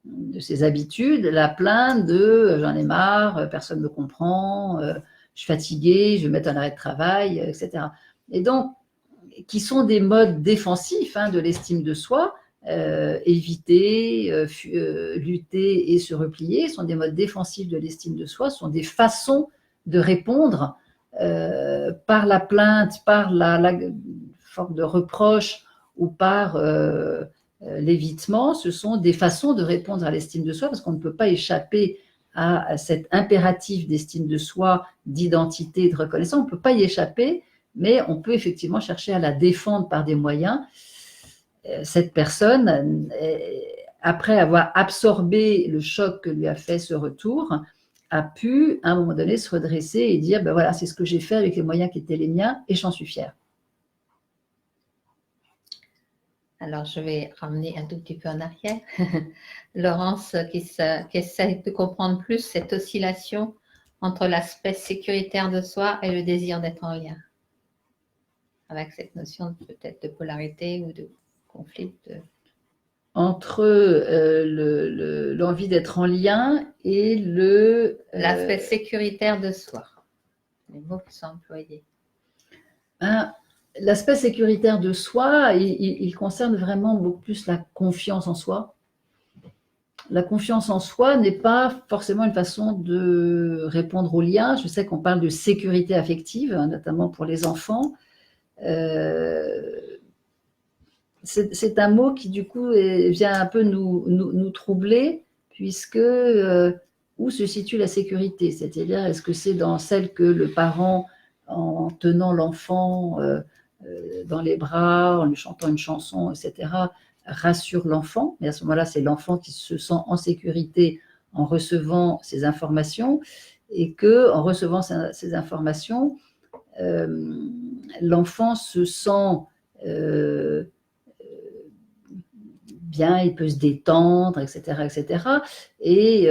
de ses habitudes, la plainte de « j'en ai marre, personne ne me comprend, je suis fatiguée, je vais mettre un arrêt de travail », etc. Et donc, qui sont des modes défensifs de l'estime de soi, éviter, lutter et se replier, sont des modes défensifs de l'estime de soi, sont des façons de répondre par la plainte, par la forme de reproche ou par l'évitement. Ce sont des façons de répondre à l'estime de soi parce qu'on ne peut pas échapper à cet impératif d'estime de soi, d'identité, de reconnaissance. On ne peut pas y échapper, mais on peut effectivement chercher à la défendre par des moyens. Cette personne, après avoir absorbé le choc que lui a fait ce retour, a pu, à un moment donné, se redresser et dire, ben voilà, c'est ce que j'ai fait avec les moyens qui étaient les miens et j'en suis fière. Alors, je vais ramener un tout petit peu en arrière. Laurence qui essaie de comprendre plus cette oscillation entre l'aspect sécuritaire de soi et le désir d'être en lien. Avec cette notion peut-être de polarité ou de conflit. Entre l'envie d'être en lien et l'aspect sécuritaire de soi. Les mots qui sont employés. L'aspect sécuritaire de soi, il concerne vraiment beaucoup plus la confiance en soi. La confiance en soi n'est pas forcément une façon de répondre aux liens. Je sais qu'on parle de sécurité affective, notamment pour les enfants. C'est un mot qui, du coup, vient un peu nous troubler, puisque où se situe la sécurité? C'est-à-dire, est-ce que c'est dans celle que le parent, en tenant l'enfant dans les bras, en lui chantant une chanson, etc., rassure l'enfant, mais à ce moment-là, c'est l'enfant qui se sent en sécurité en recevant ces informations, et que en recevant ces informations, l'enfant se sent bien, il peut se détendre, etc., etc., et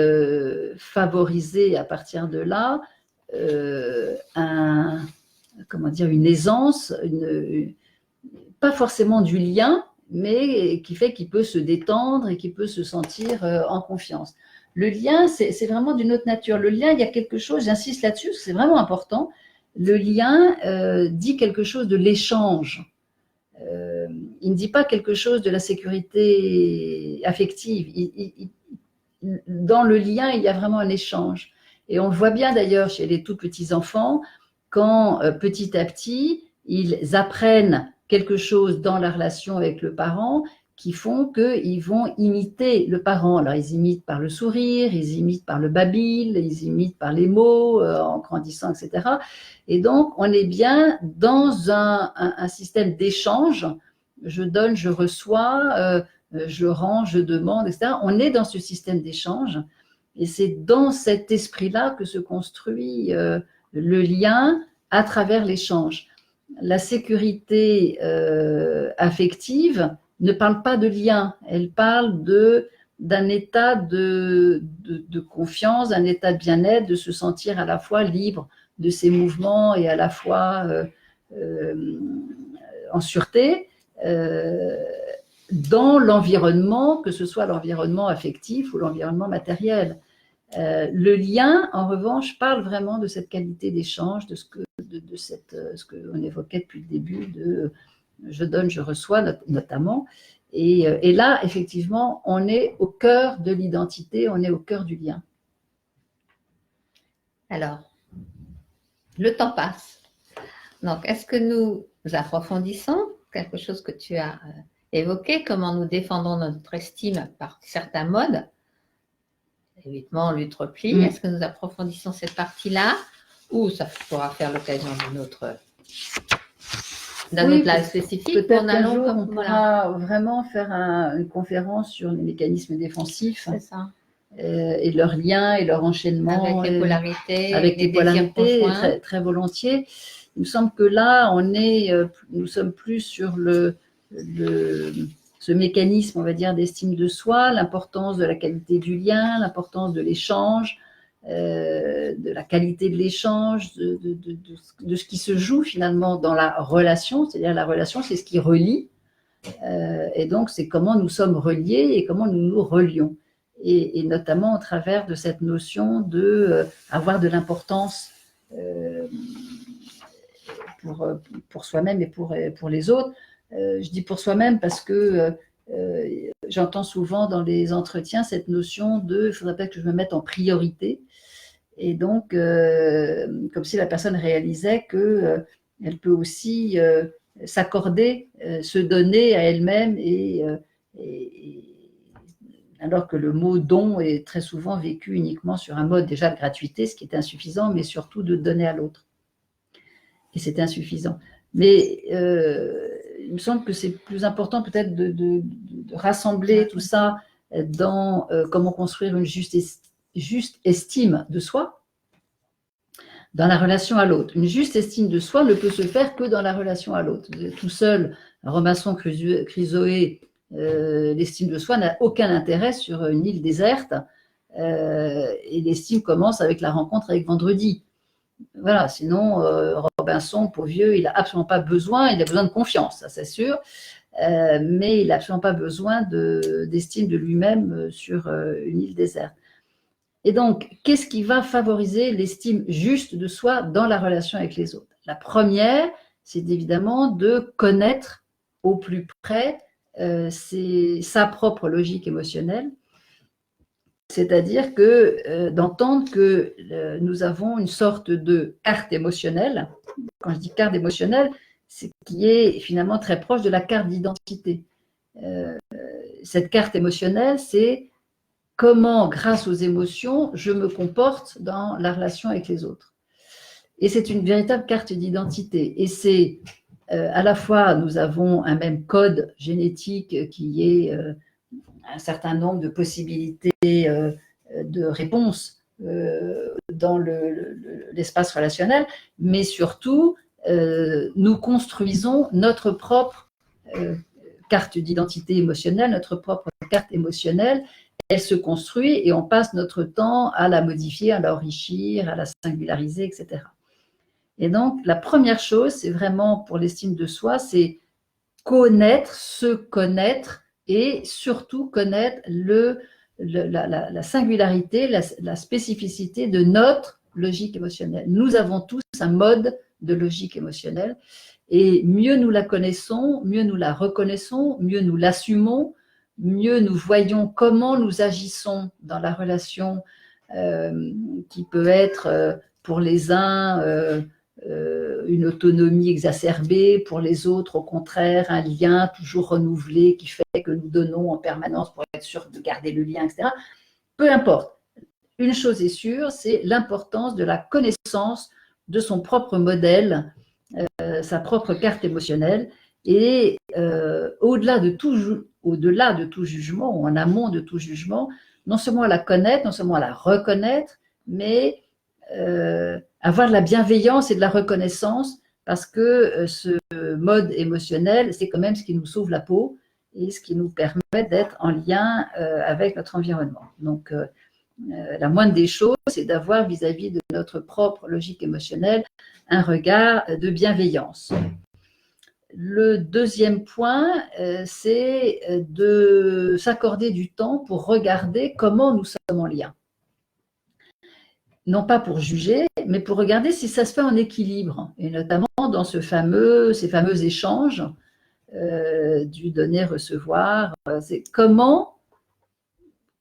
favoriser à partir de là une aisance, pas forcément du lien, mais qui fait qu'il peut se détendre et qu'il peut se sentir en confiance. Le lien, c'est vraiment d'une autre nature. Le lien, il y a quelque chose, j'insiste là-dessus, c'est vraiment important. Le lien dit quelque chose de l'échange. Il ne dit pas quelque chose de la sécurité affective. Dans le lien, il y a vraiment un échange. Et on le voit bien d'ailleurs chez les tout petits enfants, quand petit à petit, ils apprennent quelque chose dans la relation avec le parent qui font qu'ils vont imiter le parent. Alors, ils imitent par le sourire, ils imitent par le babil, ils imitent par les mots en grandissant, etc. Et donc, on est bien dans un système d'échange. Je donne, je reçois, je rends, je demande, etc. On est dans ce système d'échange. Et c'est dans cet esprit-là que se construit le lien à travers l'échange. La sécurité affective ne parle pas de lien, elle parle d'un état de confiance, d'un état de bien-être, de se sentir à la fois libre de ses mouvements et à la fois en sûreté dans l'environnement, que ce soit l'environnement affectif ou l'environnement matériel. Le lien, en revanche, parle vraiment de cette qualité d'échange, de ce qu'on évoquait depuis le début, de je donne, je reçois, notamment. Et là, effectivement, on est au cœur de l'identité, on est au cœur du lien. Alors, le temps passe. Donc, est-ce que nous approfondissons quelque chose que tu as évoqué, comment nous défendons notre estime par certains modes, évitement, lutte, repli. Est-ce que nous approfondissons cette partie-là ou ça pourra faire l'occasion d'un autre live spécifique? Peut-être qu'un jour, on pourra vraiment faire une conférence sur les mécanismes défensifs. C'est ça. Et leurs liens et leur enchaînement. Avec les polarités. Avec les polarités, très, très volontiers. Il me semble que là, nous sommes plus sur ce mécanisme, on va dire, d'estime de soi, l'importance de la qualité du lien, l'importance de l'échange, de la qualité de l'échange, de ce qui se joue finalement dans la relation. C'est-à-dire la relation, c'est ce qui relie. Et donc, c'est comment nous sommes reliés et comment nous nous relions. Et notamment au travers de cette notion d'avoir de l'importance pour soi-même et pour les autres. Je dis pour soi-même parce que j'entends souvent dans les entretiens cette notion de il faudrait peut-être que je me mette en priorité. Et donc, comme si la personne réalisait qu'elle peut aussi s'accorder, se donner à elle-même alors que le mot don est très souvent vécu uniquement sur un mode déjà de gratuité, ce qui est insuffisant, mais surtout de donner à l'autre. Et c'est insuffisant. Mais il me semble que c'est plus important peut-être de rassembler tout ça dans comment construire une juste estime de soi, dans la relation à l'autre. Une juste estime de soi ne peut se faire que dans la relation à l'autre. Tout seul, Robinson Crusoe, l'estime de soi n'a aucun intérêt sur une île déserte, et l'estime commence avec la rencontre avec Vendredi. Voilà, sinon, Robinson, pour vieux, il n'a absolument pas besoin, il a besoin de confiance, ça c'est sûr, mais il n'a absolument pas besoin d'estime de lui-même sur une île déserte. Et donc, qu'est-ce qui va favoriser l'estime juste de soi dans la relation avec les autres? La première, c'est évidemment de connaître au plus près sa propre logique émotionnelle, c'est-à-dire d'entendre que nous avons une sorte de carte émotionnelle. Quand je dis carte émotionnelle, c'est qui est finalement très proche de la carte d'identité. Cette carte émotionnelle, c'est comment, grâce aux émotions, je me comporte dans la relation avec les autres. Et c'est une véritable carte d'identité. Et c'est à la fois, nous avons un même code génétique qui est un certain nombre de possibilités de réponse dans l'espace relationnel, mais surtout, nous construisons notre propre carte d'identité émotionnelle, notre propre carte émotionnelle. Elle se construit et on passe notre temps à la modifier, à l'enrichir, à la singulariser, etc. Et donc, la première chose, c'est vraiment pour l'estime de soi, c'est connaître, se connaître et surtout connaître la singularité, la spécificité de notre logique émotionnelle. Nous avons tous un mode de logique émotionnelle et mieux nous la connaissons, mieux nous la reconnaissons, mieux nous l'assumons, mieux nous voyons comment nous agissons dans la relation qui peut être pour les uns une autonomie exacerbée, pour les autres au contraire un lien toujours renouvelé qui fait que nous donnons en permanence pour être sûr de garder le lien, etc. Peu importe. Une chose est sûre, c'est l'importance de la connaissance de son propre modèle, sa propre carte émotionnelle et au-delà de tout jugement ou en amont de tout jugement, non seulement à la connaître, non seulement à la reconnaître, mais avoir de la bienveillance et de la reconnaissance parce que ce mode émotionnel, c'est quand même ce qui nous sauve la peau et ce qui nous permet d'être en lien avec notre environnement. Donc, la moindre des choses, c'est d'avoir vis-à-vis de notre propre logique émotionnelle un regard de bienveillance. Le deuxième point, c'est de s'accorder du temps pour regarder comment nous sommes en lien. Non pas pour juger, mais pour regarder si ça se fait en équilibre, et notamment dans ces fameux échanges du donner-recevoir. C'est comment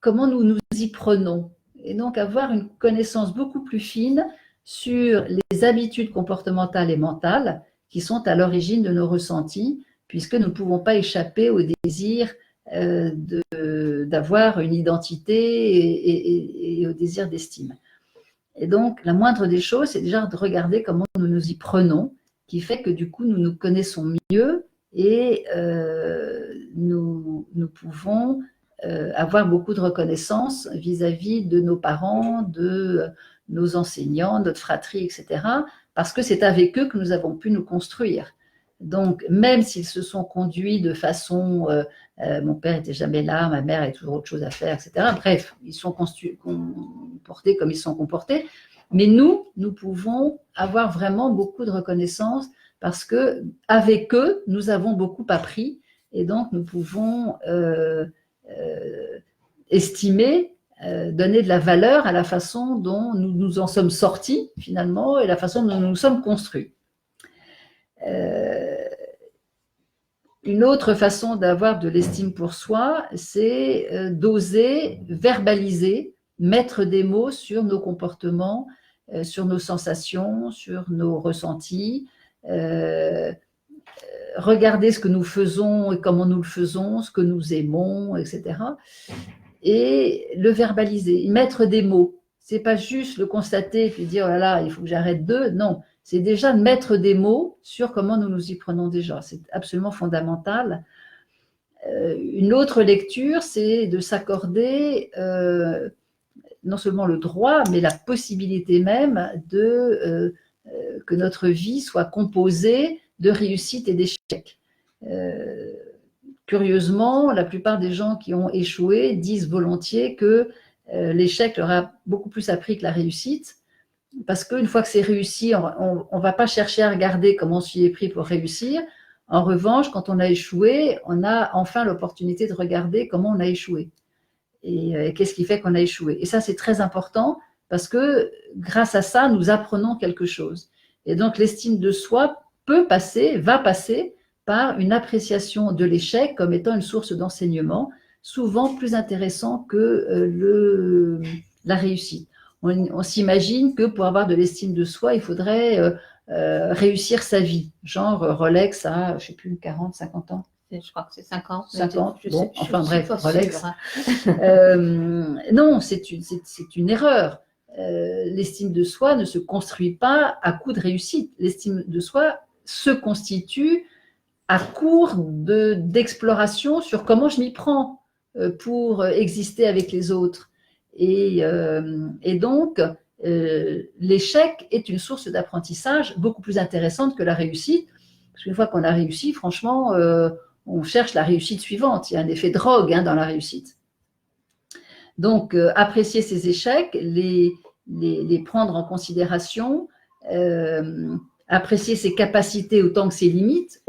nous nous y prenons. Et donc avoir une connaissance beaucoup plus fine sur les habitudes comportementales et mentales qui sont à l'origine de nos ressentis, puisque nous ne pouvons pas échapper au désir d'avoir une identité et au désir d'estime. Et donc, la moindre des choses, c'est déjà de regarder comment nous nous y prenons, qui fait que du coup, nous nous connaissons mieux et nous pouvons avoir beaucoup de reconnaissance vis-à-vis de nos parents, de nos enseignants, notre fratrie, etc. Parce que c'est avec eux que nous avons pu nous construire. Donc, même s'ils se sont conduits de façon, mon père n'était jamais là, ma mère avait toujours autre chose à faire, etc. Bref, ils sont comportés comme ils sont comportés. Mais nous pouvons avoir vraiment beaucoup de reconnaissance parce que avec eux, nous avons beaucoup appris et donc nous pouvons estimer, donner de la valeur à la façon dont nous nous en sommes sortis finalement et la façon dont nous nous sommes construits. Une autre façon d'avoir de l'estime pour soi, c'est d'oser verbaliser, mettre des mots sur nos comportements, sur nos sensations, sur nos ressentis, regarder ce que nous faisons et comment nous le faisons, ce que nous aimons, etc. Et le verbaliser, mettre des mots. C'est pas juste le constater et puis dire, oh là là, il faut que j'arrête de, non. C'est déjà de mettre des mots sur comment nous nous y prenons déjà. C'est absolument fondamental. Une autre lecture, c'est de s'accorder non seulement le droit, mais la possibilité même que notre vie soit composée de réussites et d'échecs. Curieusement, la plupart des gens qui ont échoué disent volontiers que l'échec leur a beaucoup plus appris que la réussite, parce qu'une fois que c'est réussi, on ne va pas chercher à regarder comment on s'y est pris pour réussir. En revanche, quand on a échoué, on a enfin l'opportunité de regarder comment on a échoué et qu'est-ce qui fait qu'on a échoué. Et ça, c'est très important parce que grâce à ça, nous apprenons quelque chose. Et donc, l'estime de soi va passer par une appréciation de l'échec comme étant une source d'enseignement, souvent plus intéressant que la réussite. On s'imagine que pour avoir de l'estime de soi, il faudrait réussir sa vie, genre Rolex à, je ne sais plus, 40, 50 ans. Je crois que c'est 50. 50, bon, je enfin suis bref, pas Rolex. sûre. Non, c'est une erreur. L'estime de soi ne se construit pas à coup de réussite. L'estime de soi se constitue à court d'exploration sur comment je m'y prends pour exister avec les autres. Et donc, l'échec est une source d'apprentissage beaucoup plus intéressante que la réussite. Parce qu'une fois qu'on a réussi, franchement, on cherche la réussite suivante. Il y a un effet drogue dans la réussite. Donc, apprécier ces échecs, les prendre en considération, apprécier ses capacités autant que ses limites,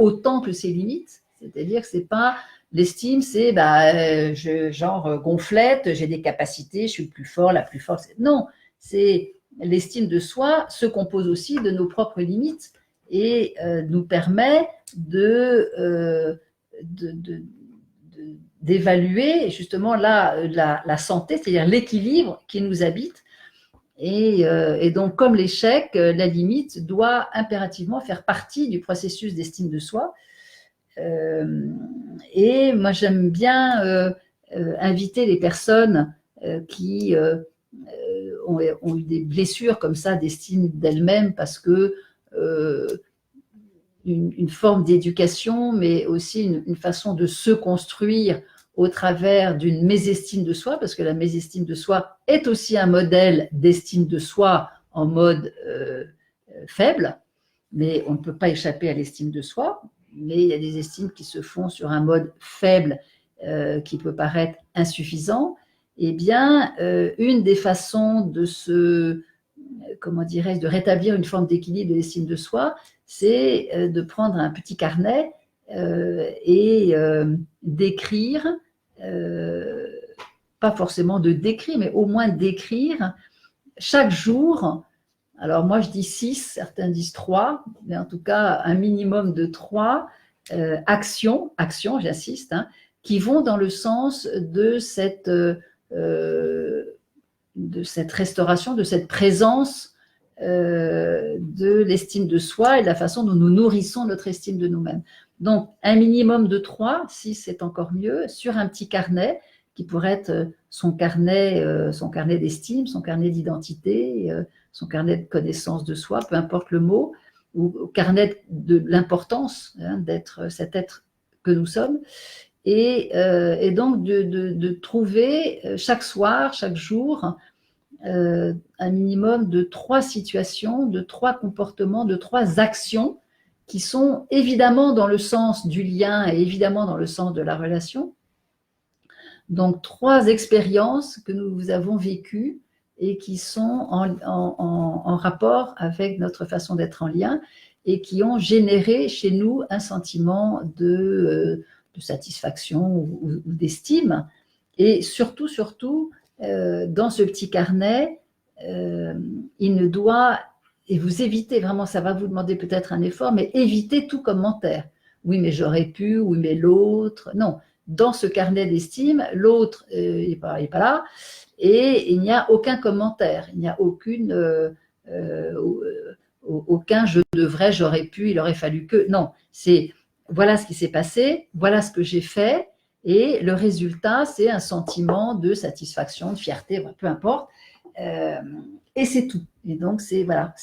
c'est-à-dire que c'est pas l'estime, c'est genre gonflette, j'ai des capacités, je suis le plus fort, la plus forte. Non, c'est l'estime de soi se compose aussi de nos propres limites et nous permet d'évaluer justement la santé, c'est-à-dire l'équilibre qui nous habite. Et donc, comme l'échec, la limite doit impérativement faire partie du processus d'estime de soi. Et moi, j'aime bien inviter les personnes qui ont eu des blessures comme ça d'estime d'elles-mêmes parce que une forme d'éducation, mais aussi une façon de se construire au travers d'une mésestime de soi, parce que la mésestime de soi est aussi un modèle d'estime de soi en mode faible, mais on ne peut pas échapper à l'estime de soi, mais il y a des estimes qui se font sur un mode faible qui peut paraître insuffisant. Eh bien, une des façons de rétablir une forme d'équilibre de l'estime de soi, c'est de prendre un petit carnet et d'écrire, pas forcément de décrire, mais au moins d'écrire chaque jour. Alors moi je dis 6, certains disent 3, mais en tout cas un minimum de 3 actions, j'insiste, qui vont dans le sens de cette restauration, de cette présence de l'estime de soi et de la façon dont nous nourrissons notre estime de nous-mêmes. Donc, un minimum de 3, 6 c'est encore mieux, sur un petit carnet qui pourrait être son carnet d'estime, son carnet d'identité, son carnet de connaissance de soi, peu importe le mot, ou carnet de l'importance d'être cet être que nous sommes. Et donc, de trouver chaque soir, chaque jour, un minimum de 3 situations, de 3 comportements, de 3 actions qui sont évidemment dans le sens du lien et évidemment dans le sens de la relation. Donc 3 expériences que nous avons vécues et qui sont en rapport avec notre façon d'être en lien et qui ont généré chez nous un sentiment de satisfaction ou d'estime. Et surtout, dans ce petit carnet, il ne doit, et vous évitez vraiment, ça va vous demander peut-être un effort, mais évitez tout commentaire. Oui, mais j'aurais pu, oui, mais l'autre. Non, dans ce carnet d'estime, l'autre n'est pas là, et il n'y a aucun commentaire, il n'y a aucun je devrais, j'aurais pu, il aurait fallu que. Non, c'est voilà ce qui s'est passé, voilà ce que j'ai fait, et le résultat, c'est un sentiment de satisfaction, de fierté, peu importe. Et c'est tout. Et donc, c'est voilà,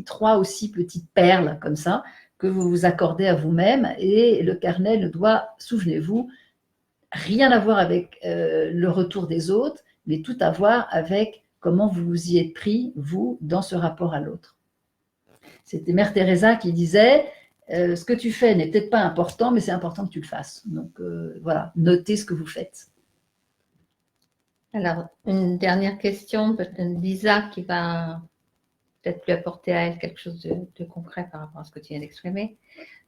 3 ou 6 petites perles comme ça que vous vous accordez à vous-même. Et le carnet ne doit, souvenez-vous, rien avoir avec le retour des autres, mais tout à voir avec comment vous vous y êtes pris, vous, dans ce rapport à l'autre. C'était Mère Teresa qui disait ce que tu fais n'est peut-être pas important, mais c'est important que tu le fasses. Donc voilà, notez ce que vous faites. Alors, une dernière question, peut-être Lisa qui va peut-être lui apporter à elle quelque chose de concret par rapport à ce que tu viens d'exprimer.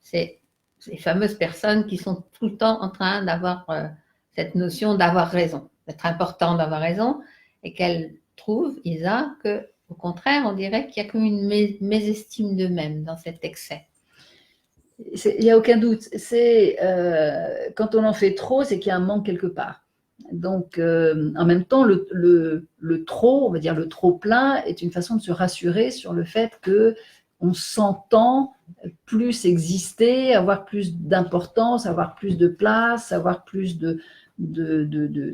C'est ces fameuses personnes qui sont tout le temps en train d'avoir cette notion d'avoir raison, d'être important d'avoir raison, et qu'elles trouvent, Isa, que au contraire, on dirait qu'il y a comme une mésestime d'eux-mêmes dans cet excès. Il n'y a aucun doute. Quand on en fait trop, c'est qu'il y a un manque quelque part. Donc, en même temps, le trop, on va dire le trop plein, est une façon de se rassurer sur le fait qu'on s'entend plus exister, avoir plus d'importance, avoir plus de place, avoir plus de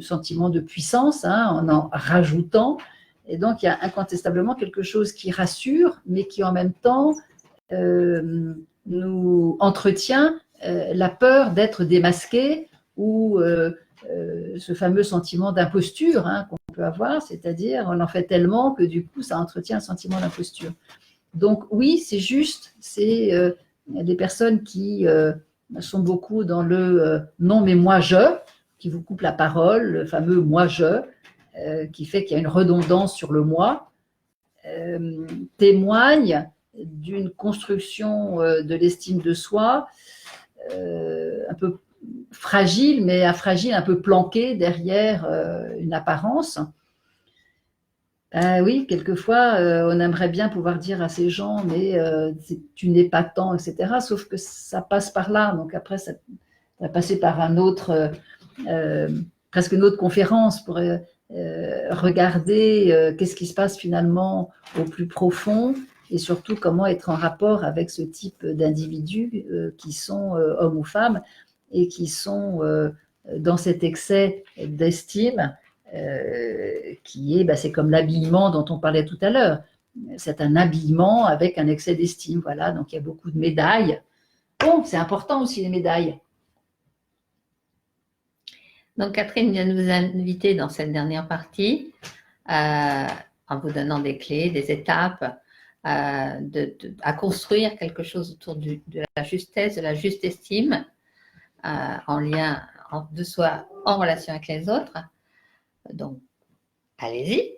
sentiment de puissance, en rajoutant. Et donc, il y a incontestablement quelque chose qui rassure, mais qui en même temps nous entretient la peur d'être démasqué ou ce fameux sentiment d'imposture qu'on peut avoir, c'est-à-dire on en fait tellement que du coup ça entretient un sentiment d'imposture. Donc oui, c'est juste, c'est des personnes qui sont beaucoup dans le non mais moi je, qui vous coupe la parole, le fameux moi je, qui fait qu'il y a une redondance sur le moi, témoigne d'une construction de l'estime de soi un peu fragile, mais fragile, un peu planqué derrière une apparence. Oui, quelquefois, on aimerait bien pouvoir dire à ces gens, mais tu n'es pas tant, etc. Sauf que ça passe par là. Donc après, ça va passer par un autre, presque une autre conférence pour regarder qu'est-ce qui se passe finalement au plus profond et surtout comment être en rapport avec ce type d'individus qui sont hommes ou femmes et qui sont dans cet excès d'estime qui est, c'est comme l'habillement dont on parlait tout à l'heure. C'est un habillement avec un excès d'estime. Voilà, donc il y a beaucoup de médailles. Bon, c'est important aussi les médailles. Donc Catherine vient de vous inviter dans cette dernière partie en vous donnant des clés, des étapes à construire quelque chose autour de la justesse, de la juste estime en lien de soi en relation avec les autres. Donc, allez-y.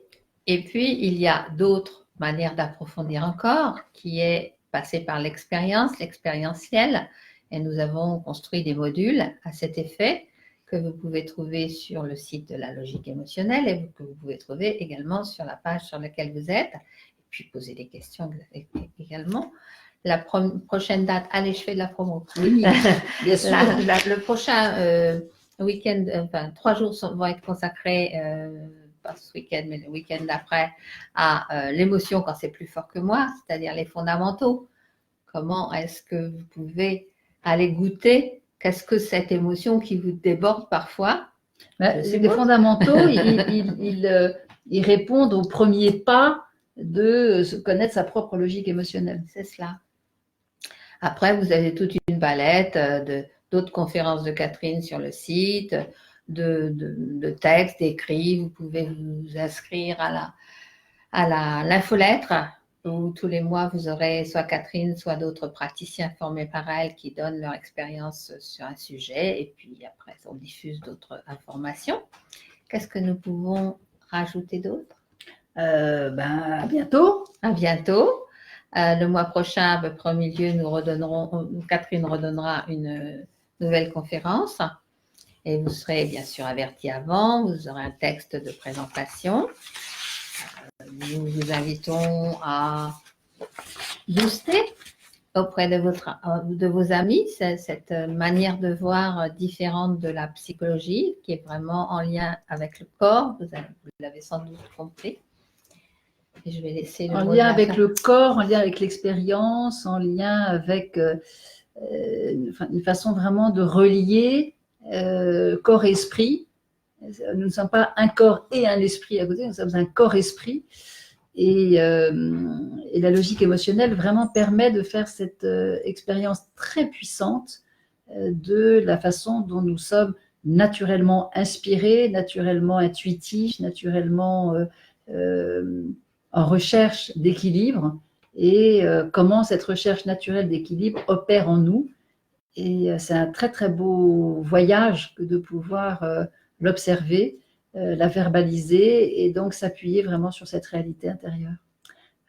Et puis, il y a d'autres manières d'approfondir encore, qui est passer par l'expérience, l'expérientiel. Et nous avons construit des modules à cet effet que vous pouvez trouver sur le site de la logique émotionnelle et que vous pouvez trouver également sur la page sur laquelle vous êtes. Et puis, poser des questions également. La prochaine date, allez, je fais de la promo. Oui, bien sûr. Le prochain week-end, 3 jours vont être consacrés, pas ce week-end, mais le week-end d'après, à l'émotion quand c'est plus fort que moi, c'est-à-dire les fondamentaux. Comment est-ce que vous pouvez aller goûter qu'est-ce que cette émotion qui vous déborde parfois? Les fondamentaux, ils répondent au premier pas de se connaître sa propre logique émotionnelle. C'est cela. Après, vous avez toute une palette d'autres conférences de Catherine sur le site, de textes, d'écrits. Vous pouvez vous inscrire à l'infolettre où tous les mois, vous aurez soit Catherine, soit d'autres praticiens formés par elle qui donnent leur expérience sur un sujet. Et puis après, on diffuse d'autres informations. Qu'est-ce que nous pouvons rajouter d'autre? À bientôt. À bientôt. Le mois prochain, à peu près au milieu, Catherine redonnera une nouvelle conférence et vous serez bien sûr avertis avant. Vous aurez un texte de présentation. Nous vous invitons à booster auprès de vos amis cette manière de voir différente de la psychologie qui est vraiment en lien avec le corps. Vous l'avez sans doute compris. Et je vais laisser en lien avec le corps, en lien avec l'expérience, en lien avec une façon vraiment de relier corps et esprit. Nous ne sommes pas un corps et un esprit à côté, nous sommes un corps-esprit. Et la logique émotionnelle vraiment permet de faire cette expérience très puissante de la façon dont nous sommes naturellement inspiré, naturellement intuitif, naturellement en recherche d'équilibre, et comment cette recherche naturelle d'équilibre opère en nous. Et c'est un très très beau voyage que de pouvoir l'observer, la verbaliser et donc s'appuyer vraiment sur cette réalité intérieure.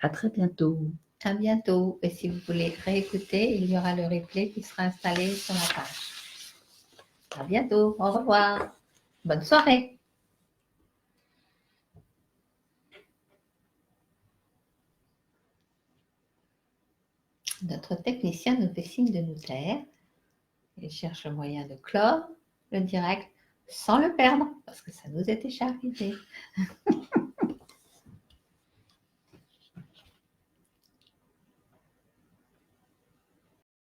À très bientôt. À bientôt. Et si vous voulez réécouter, il y aura le replay qui sera installé sur la page. À bientôt. Au revoir. Bonne soirée. Notre technicien nous fait signe de nous taire. Il cherche le moyen de clore le direct sans le perdre, parce que ça nous est déjà arrivé.